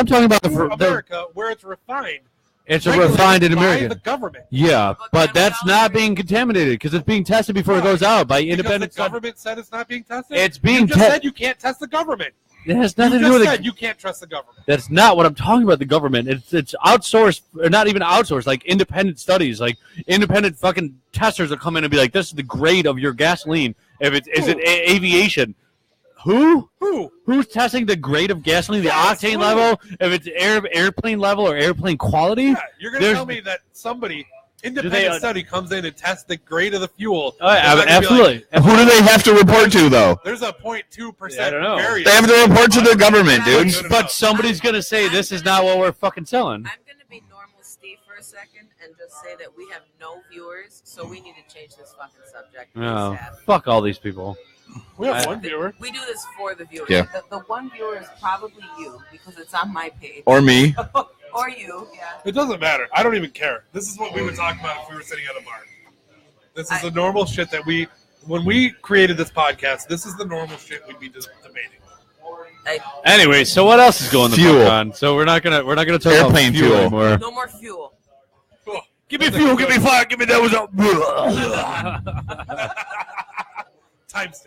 talking about the to America, where it's refined. It's a regulated refined in by American. the government. Yeah, but that's not being contaminated because it's being tested before it goes out by independent. Because the government said it's not being tested. It's being You just said you can't test the government. It has You nothing to just do with said it. you can't trust the government. That's not what I'm talking about. The government. It's outsourced, or not even outsourced. Like independent studies, like independent fucking testers will come in and be like, "This is the grade of your gasoline. If it's is it aviation." Who? Who's testing the grade of gasoline, the octane level, if it's airplane level or airplane quality? Yeah, you're going to tell me that somebody, independent study, comes in and tests the grade of the fuel. Absolutely. Who do they have to report to, though? There's a 0.2% I don't know. variance. They have to report to the government, dude. But somebody's going to say this is not what we're fucking selling. I'm going to be normal Steve for a second and just say that we have no viewers, so we need to change this fucking subject. No, ASAP. fuck all these people. We have one viewer. We do this for the viewers. Yeah. The one viewer is probably you because it's on my page. Or me. Or you, yeah. It doesn't matter. I don't even care. This is what we would talk about if we were sitting at a bar. This is the normal shit that when we created this podcast, this is the normal shit we'd be debating. Anyway, so what else is going the Fuel. fuck on? So we're not gonna talk Airplane about fuel fuel. anymore. No more fuel. Cool. Give me fuel, give me fire, give me that was up. Timestamp.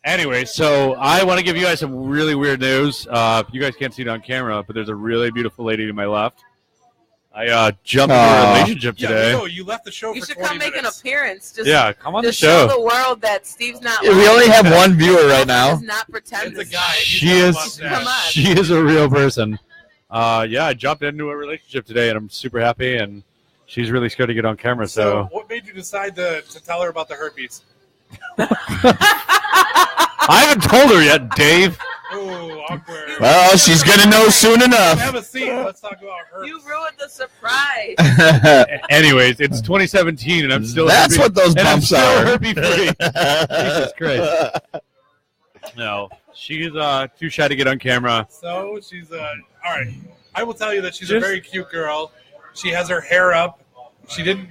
Anyway, so I want to give you guys some really weird news. You guys can't see it on camera, but there's a really beautiful lady to my left. I jumped into a relationship today. Yeah, you left the show You for should 20 come make an minutes. appearance. Just, Yeah, come on the just show show. the world that Steve's not. We only have one viewer right now. Does not pretend It's a this. guy. She is Come on. she is a real person. Yeah, I jumped into a relationship today, and I'm super happy. And she's really scared to get on camera. So, what made you decide to tell her about the herpes? I haven't told her yet, Dave. Oh, awkward. Well, she's going to know soon enough. Have a seat. Let's talk about herpes. You ruined the surprise. Anyways, it's 2017, and I'm still. That's herpes- what those and I'm bumps still are. herpes-free. Jesus Christ. No, she's too shy to get on camera. So she's all right. I will tell you that she's a Just- very cute girl. She has her hair up. She didn't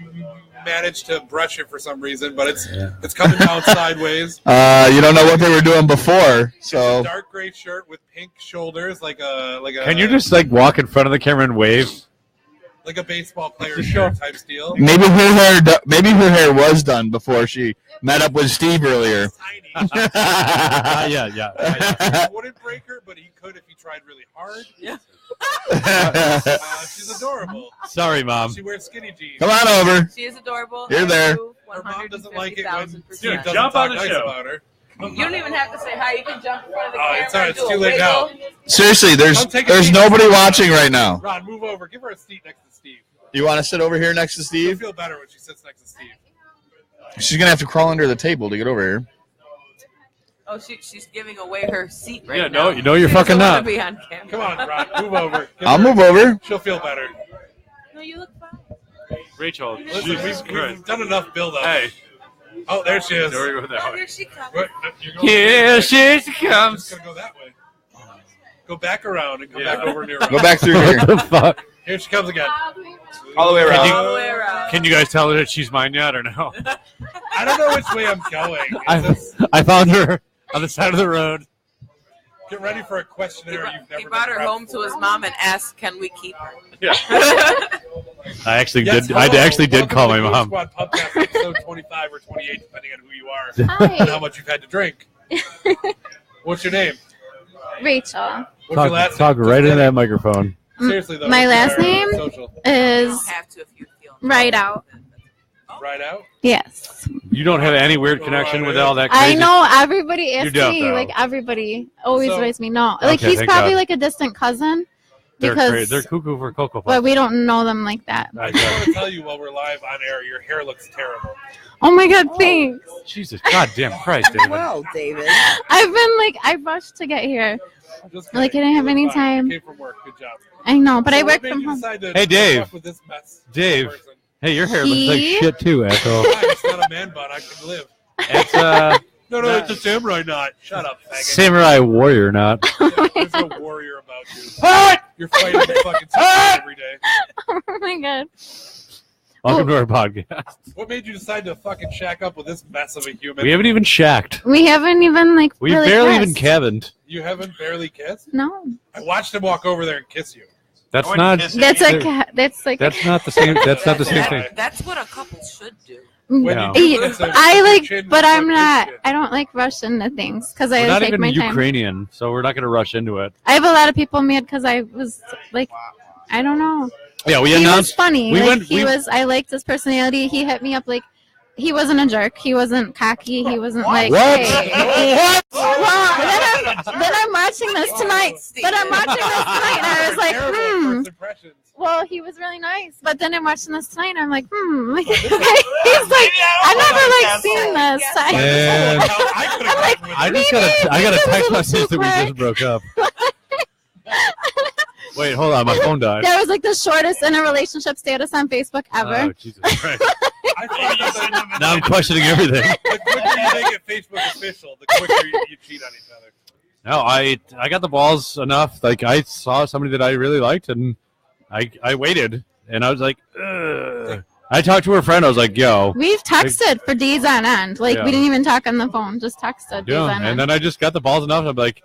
manage to brush it for some reason, but it's coming down sideways. You don't know what they were doing before, so. Dark gray shirt with pink shoulders, like a Can you just walk in front of the camera and wave? like a baseball player shirt type deal. Maybe her hair was done before she met up with Steve earlier. Tiny. Yeah. He wouldn't break her, but he could if he tried really hard. Yeah. She's adorable. Sorry, Mom. She wears skinny jeans. Come on over. She is adorable. You're there. Her mom doesn't like it when 150,000%. Steve doesn't Jump talk on the nice show. about her. You don't even have to say hi. You can jump in front of the Oh, camera. it's all right. and It's do too a late now. wiggle. Seriously, there's Come take a seat. nobody watching right now. Ron, move over. Give her a seat next to Steve. You want to sit over here next to She'll Steve? feel better when she sits next to Steve. She's gonna have to crawl under the table to get over here. Oh, she's giving away her seat right Yeah, now. no, you're She fucking doesn't wanna not. Be on camera. Come on, Ron. Move over. Give I'll her- move over. She'll feel better. No, you look fine. Rachel, Listen, Jesus we've Christ. done enough build-up. Hey. Oh, there she is. There we go that Oh, way. here she comes. What? You're going Here she I'm just comes. gonna go that way. Go back around and come Yeah. back over near. Go back through What here. the fuck? Here she comes again. All the way Can around. you- All the way around. Can you guys tell her that she's mine yet or no? I don't know which way I'm going. Is this- I found her on the side of the road. Get ready for a questionnaire you've never He brought her been home prepped to for. his mom and asked, "Can we keep her?" I actually Yes, did. I hello. actually did Welcome call to my the Goat mom. Squad Pubcast, episode 25 or 28, depending on who you are and how Hi, much you've had to drink. What's your name? Rachel. What's your last Talk name? right into that microphone. Seriously though. My what's last your name? Social. You Is don't have to if you feel. Right Out. Right out. Yes. You don't have any weird connection with all that I crazy. know everybody asks don't, me, though. like everybody always So- writes me no. Like Okay, he's thank probably God. like a distant cousin They're because crazy. They're cuckoo for Cocoa but Puffs. we don't know them like that. I just want to tell you while we're live on air, your hair looks terrible. Oh my god, thanks. Jesus, goddamn Christ, David. Well, David. I've been like I rushed to get here. Just Like, kidding. I didn't have You any look fine. time. You came from work. Good job. I know, but So I what work made from you home. decide to Hey, Dave. fuck with this mess? Dave. Person? Hey, your hair looks like He- shit too, asshole. Fine, it's not a man bun. I can live. It's No, it's a samurai knot. Shut up, faggot. samurai warrior not. There's no warrior about you. You're fighting the fucking samurai every day. Oh my god. Welcome to our podcast. What made you decide to fucking shack up with this mess of a human? We haven't even shacked. We haven't even like We really barely even kissed. cabined. You haven't barely kissed? No. I watched him walk over there and kiss you. That's not. That's like That's not the same. That's not the same thing. That's what a couple should do. When No. you do it, it's a I like, chin but with I'm a not. chin. I don't like rush into things because We're I not take even my time. Ukrainian, so we're not going to rush into it. I have a lot of people mad because I was like, I don't know. Yeah, we He was announced. funny. we Like, went- he we- was. I liked his personality. He hit me up like. He wasn't a jerk. He wasn't cocky. He wasn't like. What? Hey. Well, then I'm watching this tonight. But I'm watching this tonight, and I was like, Terrible first impressions. Well, he was really nice. But then I'm watching this tonight, and I'm like, He's like, I've never like seen this. And I just got a text message that we just broke up. Wait, hold on, my phone died. That was like the shortest in a relationship status on Facebook Oh, ever. Jesus Christ. I thought that Now I'm questioning everything. the quicker you make it Facebook official, the quicker you cheat on each other. No, I got the balls enough. Like I saw somebody that I really liked, and I waited, and I was like, ugh. I talked to her friend. I was like, yo. We've texted for days on end. Like Yeah. we didn't even talk on the phone. Just texted days Yeah, on and end. then I just got the balls enough. I'm like,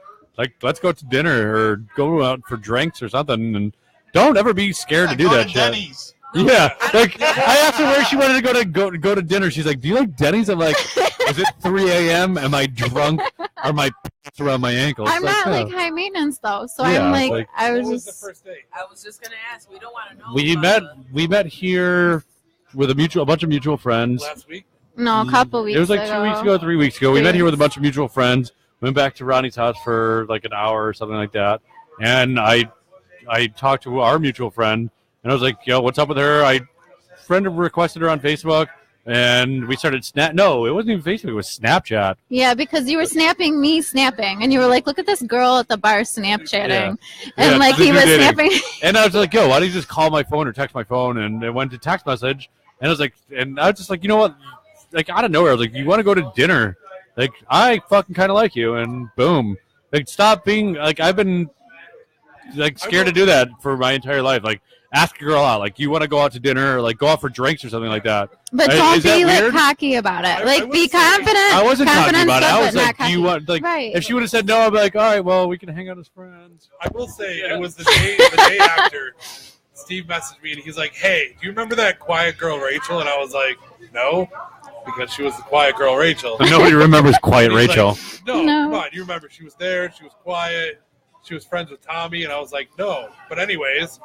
let's go to dinner or go out for drinks or something, and don't ever be scared to do that shit. Yeah, like I asked her where she wanted to go to dinner. She's like, "Do you like Denny's?" I'm like, "Is it 3 a.m.? Am I drunk? Are my pants around my ankles?" I'm not no. like high maintenance though, so Yeah, I'm like, like- I was What was the just. first date? I was just gonna ask. We don't want to know. We met here with a bunch of mutual friends. Last week? No, a couple weeks. It was like 2 weeks ago, 3 weeks ago. We met here with a bunch of mutual friends. Went back to Ronnie's house for like an hour or something like that, and I talked to our mutual friend, and I was like, "Yo, what's up with her?" Friend requested her on Facebook, and we started No, it wasn't even Facebook. It was Snapchat. Yeah, because you were snapping me snapping, and you were like, "Look at this girl at the bar Snapchatting," and Yeah, like this he is was dating. snapping. And I was like, "Yo, why don't you just call my phone or text my phone?" And it went to text message, and I was like, you know what? Like out of nowhere, I was like, "You want to go to dinner?" Like I fucking kind of like you, and boom. Like stop being like I've been like scared to do that for my entire life. Like ask a girl out, like you want to go out to dinner or like go out for drinks or something like that. But Is don't that be like weird? cocky about it. I Like be would say- confident. I wasn't talking confidence about it. good, I but was not like, do you cocky. want like Right. if she would have said no, I'd be like, all right, well we can hang out as friends. I will say it was the day after Steve messaged me and he's like, "Hey, do you remember that quiet girl Rachel?" And I was like, "No," because she was the quiet girl Rachel. But nobody remembers Quiet And he's Rachel. like, no, No. come on. You remember she was there. She was quiet. She was friends with Tommy. And I was like, no. But anyways,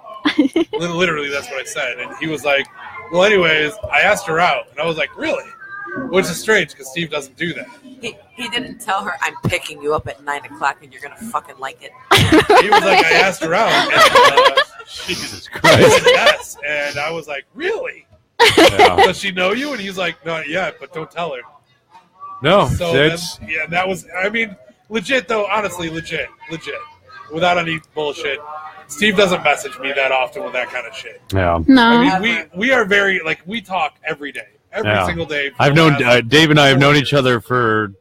literally that's what I said. And he was like, well, anyways, I asked her out. And I was like, really? Which is strange because Steve doesn't do that. He didn't tell her I'm picking you up at 9 o'clock and you're gonna fucking like it. He was like, I asked her out. And, Jesus she Christ. said yes. And I was like, really? Yeah. Does she know you? And he's like, not yet, but don't tell her. No, So it's then, yeah, that was, I mean, legit though, honestly, legit. Without any bullshit. Steve doesn't message me that often with that kind of shit. yeah. No. I mean, we are very, like, we talk every day. Every Yeah. single day. for I've the known last- Dave and I have known each other for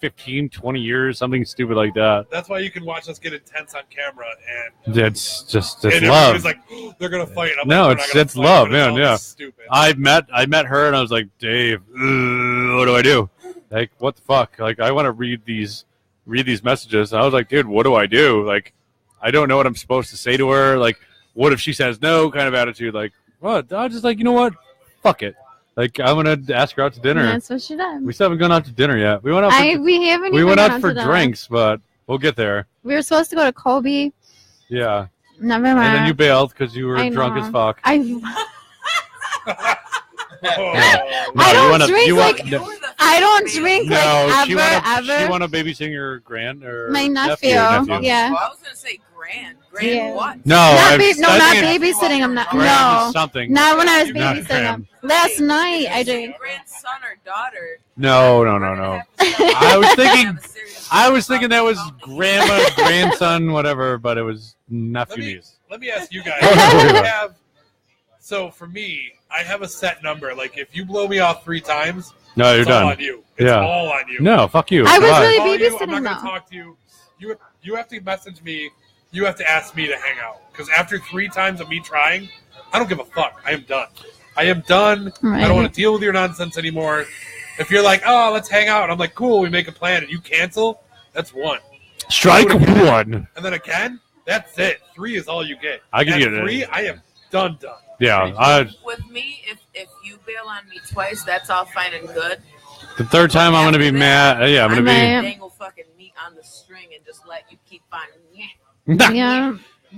15, 20 years, something stupid like that. That's why you can watch us get intense on camera and It's just and it's everybody's love. like, they're gonna fight. I'm No, like, it's- "We're not it's gonna fight," love, but it's man, all yeah. Stupid. I met her and I was like, Dave, what do I do? Like, what the fuck? Like, I want to read these messages. And I was like, dude, what do I do? Like, I don't know what I'm supposed to say to her. Like, what if she says no? Kind of attitude. Like, what? I was just like, you know what? Fuck it. Like, I'm gonna ask her out to dinner. That's what she did. We still haven't gone out to dinner yet. We went out. We haven't. We even went gone out for to dinner. drinks, but we'll get there. We were supposed to go to Kobe. Yeah. Never mind. And then you bailed because you were I drunk know. as fuck. Oh, No, I don't you wanna, drink you like- want, no, I don't drink no, like she ever. want to babysit your or My nephew. nephew. Yeah. I was gonna say grand. Grand Yeah. what? No, Not I not think it's babysitting him. Not, grand no. is something. Not when I was Not babysitting grand. him. Last night I drank. Grandson or daughter. No. I was thinking that was grand. grandma, grandson, whatever, but it was nephew niece. let me ask you guys. Don't worry about it. So for me, I have a set number. Like if you blow me off 3 times, No, you're it's all done. on you. It's Yeah. all on you. No, fuck you. I was Goodbye. really Call you, I'm babysitting not going to though. talk to you. You have to message me. You have to ask me to hang out. Because after 3 times of me trying, I don't give a fuck. I am done. I am done. I Right. don't want to deal with your nonsense anymore. If you're like, oh, let's hang out, and I'm like, cool, we make a plan, and you cancel, that's 1. Strike one. And then again, That's it. 3 is all you get. I can At get it. 3, I am done. Yeah, With me, if you bail on me twice, that's all fine and good. the third time I'm going to be mad. Yeah, I'm going to be. Dangle fucking meat on the string and just let you keep on. Yeah.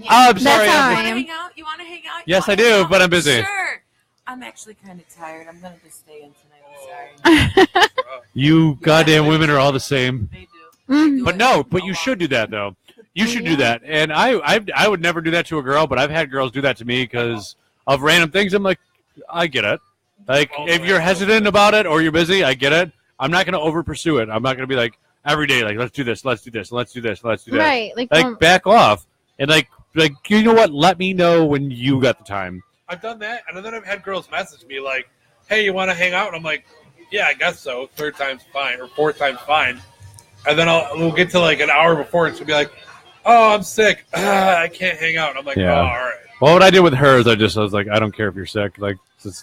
I'm sorry. That's how I You am. hang out? You want to hang out? You Yes, wanna I do, hang out? but I'm busy. Sure. I'm actually kind of tired. I'm gonna just stay in tonight. I'm sorry. You goddamn women are all the same. They do. Mhm. But no, but you should do that though. You should do that. And I would never do that to a girl, but I've had girls do that to me because of random things. I'm like, I get it. Like if you're hesitant about it or you're busy, I get it. I'm not gonna over pursue it. I'm not gonna be like every day, like let's do this, let's do this, let's do this, let's do that. Right. Like, Like back off and like you know what? Let me know when you got the time. I've done that, and then I've had girls message me like, "Hey, you want to hang out?" And I'm like, "Yeah, I guess so. 3rd time's fine, or 4th time's fine." And then we'll get to like an hour before, and she'll be like, "Oh, I'm sick. I can't hang out." And I'm like, Yeah. "Oh, all right." Well, what I did with her is I was like, I don't care if you're sick. Like,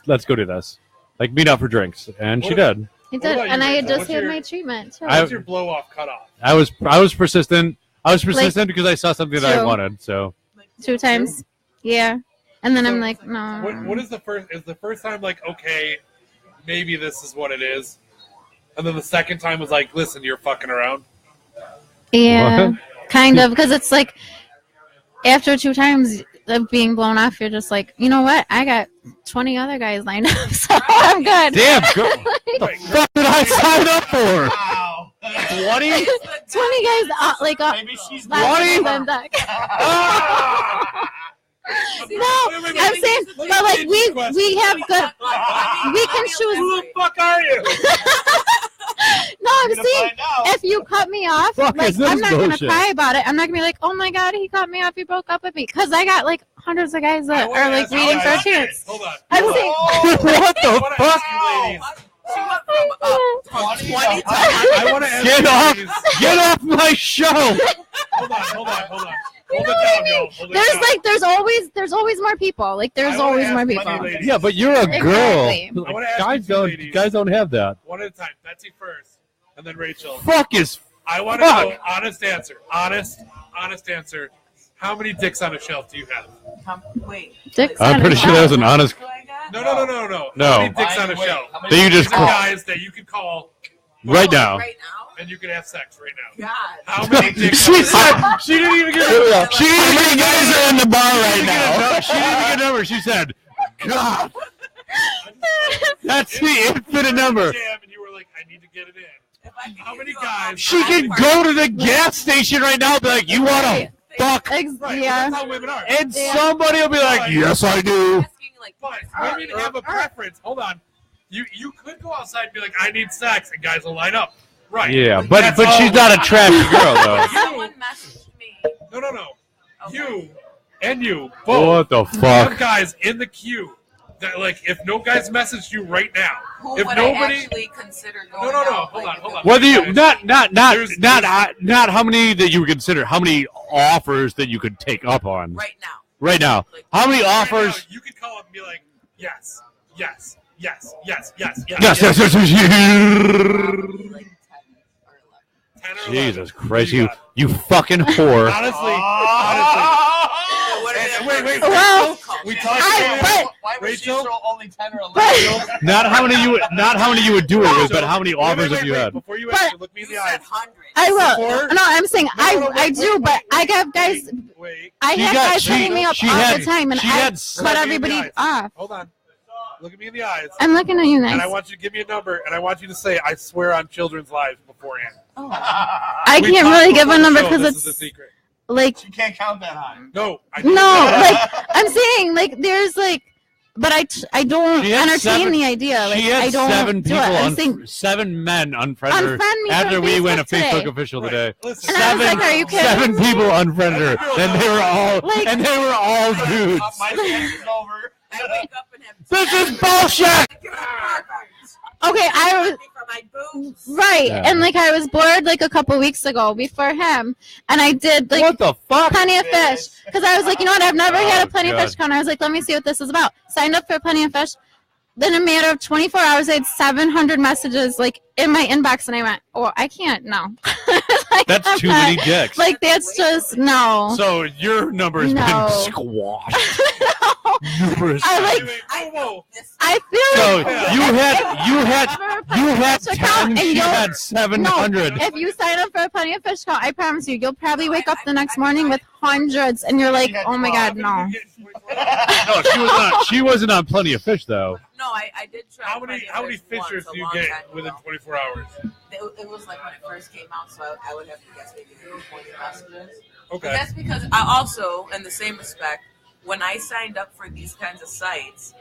let's go do this. Like, meet up for drinks, and she did. he What did, about you, and I had Rachel? just What's had your- my treatment too. What's your blow off cutoff? I was persistent. I was persistent because I saw something that I Two. wanted. So 2 times. Yeah. And then I'm like, no. What is the first? Is the first time like, okay, maybe this is what it is, and then the second time was like, listen, you're fucking around. Yeah. What? Kind of, because it's like after 2 times of being blown off, you're just like, you know what? I got 20 other guys lined up, so I'm good. damn, girl, what the fuck did I sign up for? Wow. 20? 20 guys, like, Maybe she's last 20? than that. Wait, No, wait, I'm wait. saying, Let me but like change this question. we have good. We can Who choose. the fuck are you? No, I'm saying if you cut me off, Fuck like is this I'm not gonna bullshit? cry about it. I'm not gonna be like, oh my god, he cut me off, he broke up with me, because I got like hundreds of guys I that wanna are like ask you waiting for a guys- chance. Hold on. I'm Hold on. saying, What I the wanna fuck? ask you ladies. She went from 20 times. I want to ask Get you off! ladies. Get off my show! Hold on. Hold you it know what I down, mean? yo. Hold it There's down. like there's always more people. Like there's I wanna always ask more plenty people. of ladies. Yeah, but you're a girl. Exactly. I wanna ask Guys you don't. ladies. Guys don't have that. One at a time. Betsy first, and then Rachel. Fuck is. I want to Fuck. know honest answer. Honest answer. How many dicks on a shelf do you have? Wait. Dicks I'm on pretty a sure that was an honest. What I got? No. No. How many dicks on a shelf? That you just These are guys that you could call right now. Right now? and you can have sex right now. God. How many dicks? She said she didn't even get. She didn't even guys are in the bar right now. She didn't even get a number. She said, "God, that's the infinite number." Jam, and you were like, I need to get it in. If I could How use many a- guys? She can go to the gas station right now and be like, "You want to fuck?" Right, Yeah. that's how women are. And Yeah. somebody will be like, "Yes, I do." Asking, like, But women have a preference. Hold on. You could go outside and be like, I need sex, and guys will line up. Right. Yeah, but That's she's all not a women- trashy girl though. someone messaged me. No. Okay. You and you both What the have fuck? guys in the queue that, like, if no guys messaged you right now, Who if would nobody. I actually consider going No. out? Hold like, on. Whether you not There's- how many that you would consider, how many offers that you could take up on Right now. right now? How many Right now, offers? you could call up and be like, yes. Yes. Yes, yes, yes, yes. Probably like 10 or 11. 10 or 11. Jesus Christ, What do you fucking whore! Honestly. Wait. Well, We talked I- about Why was Rachel? she throw only 10 or 11? Not how many you would do it with, but how many offers have you had? Before you But- answer, look me in You the eyes. said hundreds. I will. Before- No, I'm saying No, I wait, do, but I got guys. Wait. I She have got- guys she- hitting me up she all had- the time, and she I had- cut Look me in the everybody eyes. off. Hold on. Look at me in the eyes. I'm looking at you And I guys. want you to give me a number, and I want you to say, I swear on children's lives beforehand. I We can't talked really about give a on the number show, because this is a it's secret. like She can't count that high. No. no, like I'm saying, like there's like, but I don't She had entertain seven- the idea. Like She had I don't 7 do people, it. I'm saying, 7 men unfriended her Unfriend me after from we went a Facebook Facebook today. official Right. today. Listen, And I was like, are you kidding? 7 people unfriended her, and they were all Like- dudes. My chance is over. I wake up and have This is bullshit. okay, I was for my boobs. right, Yeah. and like I was bored like a couple weeks ago before him, and I did like What the fuck? Plenty of Fish because I was like, you know what? I've never had a Plenty of God. Fish con. I was like, let me see what this is about. Signed up for Plenty of Fish. in a matter of 24 hours, I had 700 messages like in my inbox, and I went, "Oh, I can't. No, like, That's I'm too not- many dicks. Like that's just no." So your number has No. been squashed. Numerous I times. like. I know this. I feel So like you had Fish 10. account, and She you'll- had 700. If you sign up for a Plenty of Fish account, I promise you'll probably wake up the next morning with hundreds, and you're like, "Oh my god, no." No, she wasn't on Plenty of Fish though. No, I did try. How many fishers do you get within 24 hours? It was like when it first came out, so I would have to guess maybe 20 messages. But Okay. that's because I also, in the same respect, when I signed up for these kinds of sites,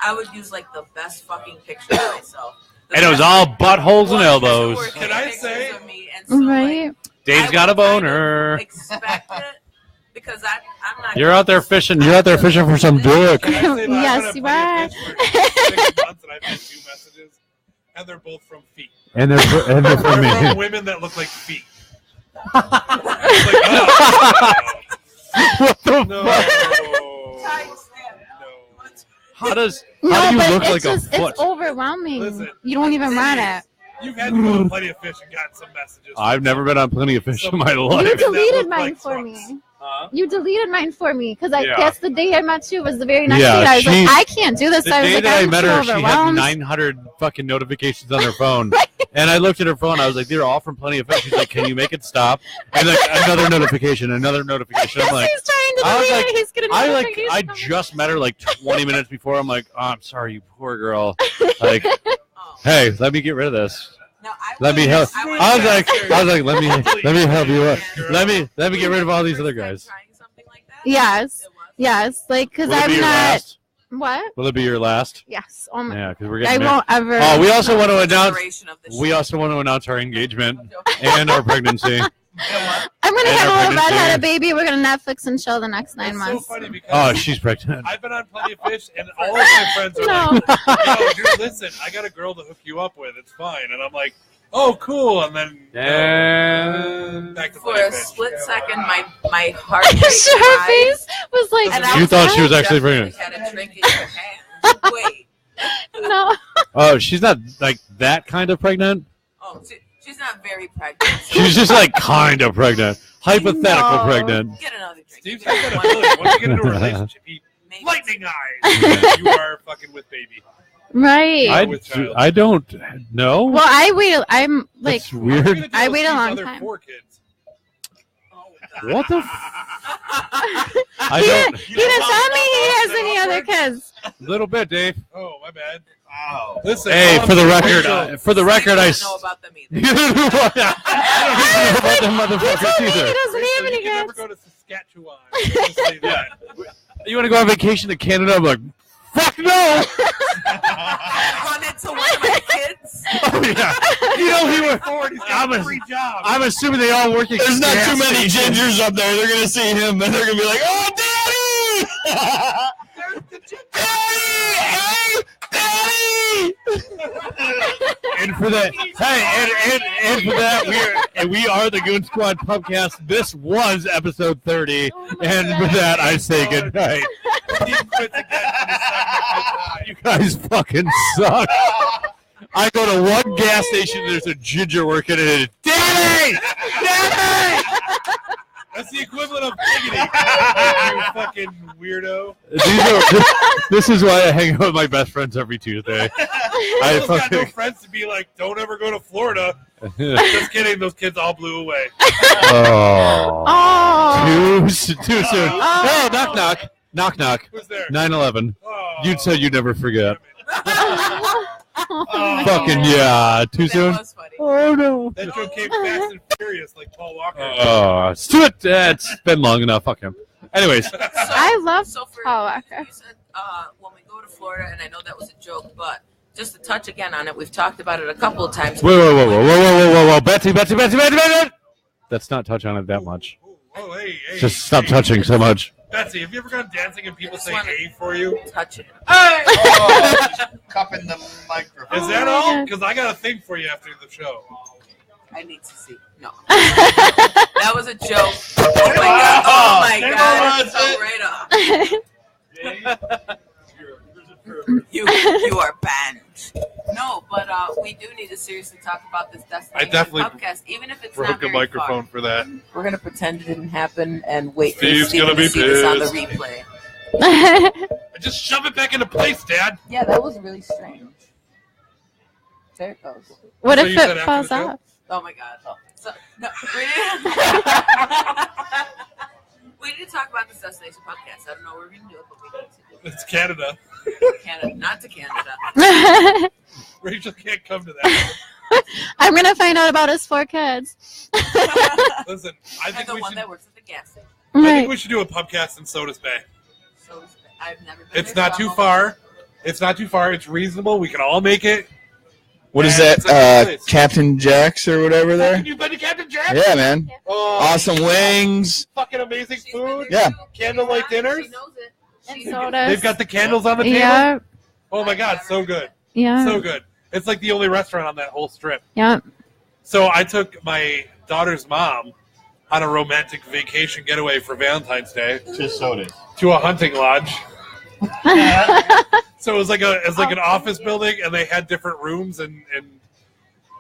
I would use like the best fucking picture of myself. The And it was best- all buttholes and 100 elbows. working Can I pictures say- of me, and so, Right? like, Dave's I got a would kind of boner. Expect it because I'm not. You're out there fishing. You're out there fishing for some dick. Can I say that Yes, I've you been on are. Plenty of Fish for 6 months and I've had 2 messages, and they're both from feet. And they're for They're from me. women that look like feet. Like, oh, What the no, fuck? no. How do No, you but look it's like just a foot? it's overwhelming. Listen, You don't even want it. You've had to go to Plenty of Fish and gotten some messages. I've never been on Plenty of Fish in my You life. that deleted look mine like for trucks. me. You deleted mine for me because Yeah. that's the day I met you. Was the very next Yeah, day. I was she- like, I can't do this. The I was day like, that I I'm met too her, she had overwhelmed. 900 fucking notifications on her phone. And I looked at her phone. I was like, they're all from Plenty of Fish. She's like, can you make it stop? And like, another notification. I'm like, He's trying to I was delete like- it. He's getting I just met her like 20 minutes before. I'm like, oh, I'm sorry, you poor girl. Like, Oh. hey, let me get rid of this. No, I Let me help. I I was like, let me help you up. Let me get rid of all these other guys. Trying something like that? Yes. It was. Yes, like because Will it be I'm your not. last? What? Will it be your last? Yes. Oh my. Yeah, because we're I getting there. won't ever. Oh, we also want to announce. Generation of this We shit. also want to announce our engagement and our pregnancy. I'm gonna and have our a little pregnancy. redheaded baby. We're gonna Netflix and chill the next 9 It's months. so funny because Oh, she's pregnant. I've been on Plenty of Fish, and all of my friends are No. like, "Yo, dude, listen, I got a girl to hook you up with. It's fine." And I'm like, "Oh, cool." And then And back to For Plenty a of Fish. split second, my heart Her face was like, And You thought she was actually definitely pregnant. had a drink in your hand. Wait. no. Oh, she's not like that kind of pregnant. Oh, she's not very pregnant. so She's just like kind of pregnant, hypothetical No. pregnant. get another drink. Steve's got that ability. Once you get into a relationship, he Maybe. lightning eyes. You are fucking with baby. Right. I don't know. well, I wait. I'm like, That's weird. I wait a long Other time. 4 kids. What the? I he, don't. he didn't tell me he has any other kids. Little bit, Dave. Oh, my bad. Wow. Listen. Hey, all for I'm the saying- record, I don't know about them either. You don't know about them He motherfuckers told me he either. doesn't have Listen, any you can never kids. go to Saskatchewan. Just say that. You want to go on vacation to Canada? I'm like, fuck no. Run into one of my kids. Oh yeah. You know he was. He's got a free job. I'm assuming they all work at There's not gas too many stations. gingers up there. They're gonna see him and they're gonna be like, "Oh, daddy! Daddy! And for that, hey, and for that, we are the Goon Squad Pubcast. This was episode 30, and with that, I say good night. Steve quits again for the second You guys fucking suck. I go to one gas station, there's a ginger working in it. Daddy! Daddy! That's the equivalent of diggity. You fucking weirdo. This is why I hang out with my best friends every Tuesday. I Those got no fucking. friends to be like, don't ever go to Florida. Just kidding. Those kids all blew away. Oh. Oh. Too soon. Oh, knock, knock. Knock, knock. Who's there? 9/11. Oh, You'd say you'd never forget. Oh. Fucking yeah. Too That soon? was funny. Oh, no. that joke came fast and furious like Paul Walker. Oh, it's too it. It's been long enough. Fuck him. Anyways, I love So for Paul Walker. you said when we go to Florida, and I know that was a joke, but just to touch again on it, we've talked about it a couple of times. whoa, Betsy. Let's not touch on it that much. Oh, hey, hey. Just stop hey, touching so much. Betsy, have you ever gone dancing and people I just say wanna- "hey" for you? Touch it. Oh, cupping the microphone. Is that my all? God. Because I got a thing for you after the show. I need to see. No, that was a joke. Oh my god! Oh my Game god! over, It's that's so right up. You You are banned. No, but we do need to seriously talk about this destination I definitely podcast, even if it's broke not a very microphone far. for that. We're gonna pretend it didn't happen and wait for Steve's Steven gonna be to see this on the pissed. replay. Just shove it back into place, Dad. Yeah, that was really strange. There it goes. What So if you said it after falls the show? off? Oh my god. So, no, we need to talk about this destination podcast. I don't know what we're gonna do it, but we need to do It's Canada. it. Canada, not to Canada. Rachel can't come to that. I'm gonna find out about his 4 kids. Listen, I And think the we one should. that works at the gas station. I Right. think we should do a podcast in Sodas Bay. So I've never been It's there, not so too I'm far. It's not too far. It's reasonable. We can all make it. What is And that? it's a good place. Captain Jack's or whatever there? You been to Captain Jack? Yeah, man. Oh, Awesome wings. fucking amazing She's been food. there Yeah. too. Candlelight dinners? She knows it. And She's sodas. They've got the candles on the table. Yeah. Oh my god, so good. Yeah. So good. It's like the only restaurant on that whole strip. Yeah. So I took my daughter's mom on a romantic vacation getaway for Valentine's Day Just sodas. to a hunting lodge. So it was like an office building, and they had different rooms, and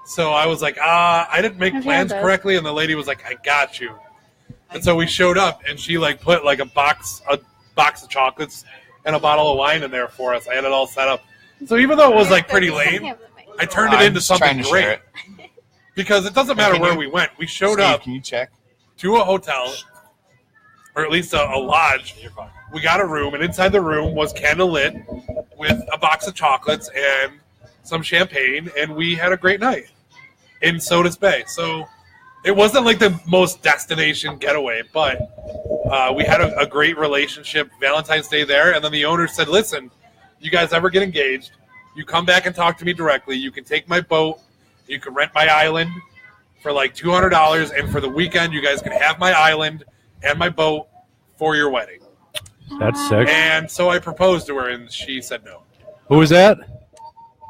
so I was like, I didn't make I've plans had this. correctly, and the lady was like, I got you. And so we showed up, and she like put like a box of chocolates and a bottle of wine in there for us. I had it all set up. So even though it was like pretty lame, I turned it I'm into just something trying to great. share it. Because it doesn't matter Can where you- we went. We showed Steve, up Can you check? to a hotel, or at least a lodge. We got a room, and inside the room was candlelit with a box of chocolates and some champagne, and we had a great night in Sodas Bay. So it wasn't like the most destination getaway, but we had a great relationship Valentine's Day there, and then the owner said, listen, you guys ever get engaged, you come back and talk to me directly. You can take my boat. You can rent my island for like $200, and for the weekend, you guys can have my island and my boat for your wedding. That's sick. And so I proposed to her, and she said no. Who was that?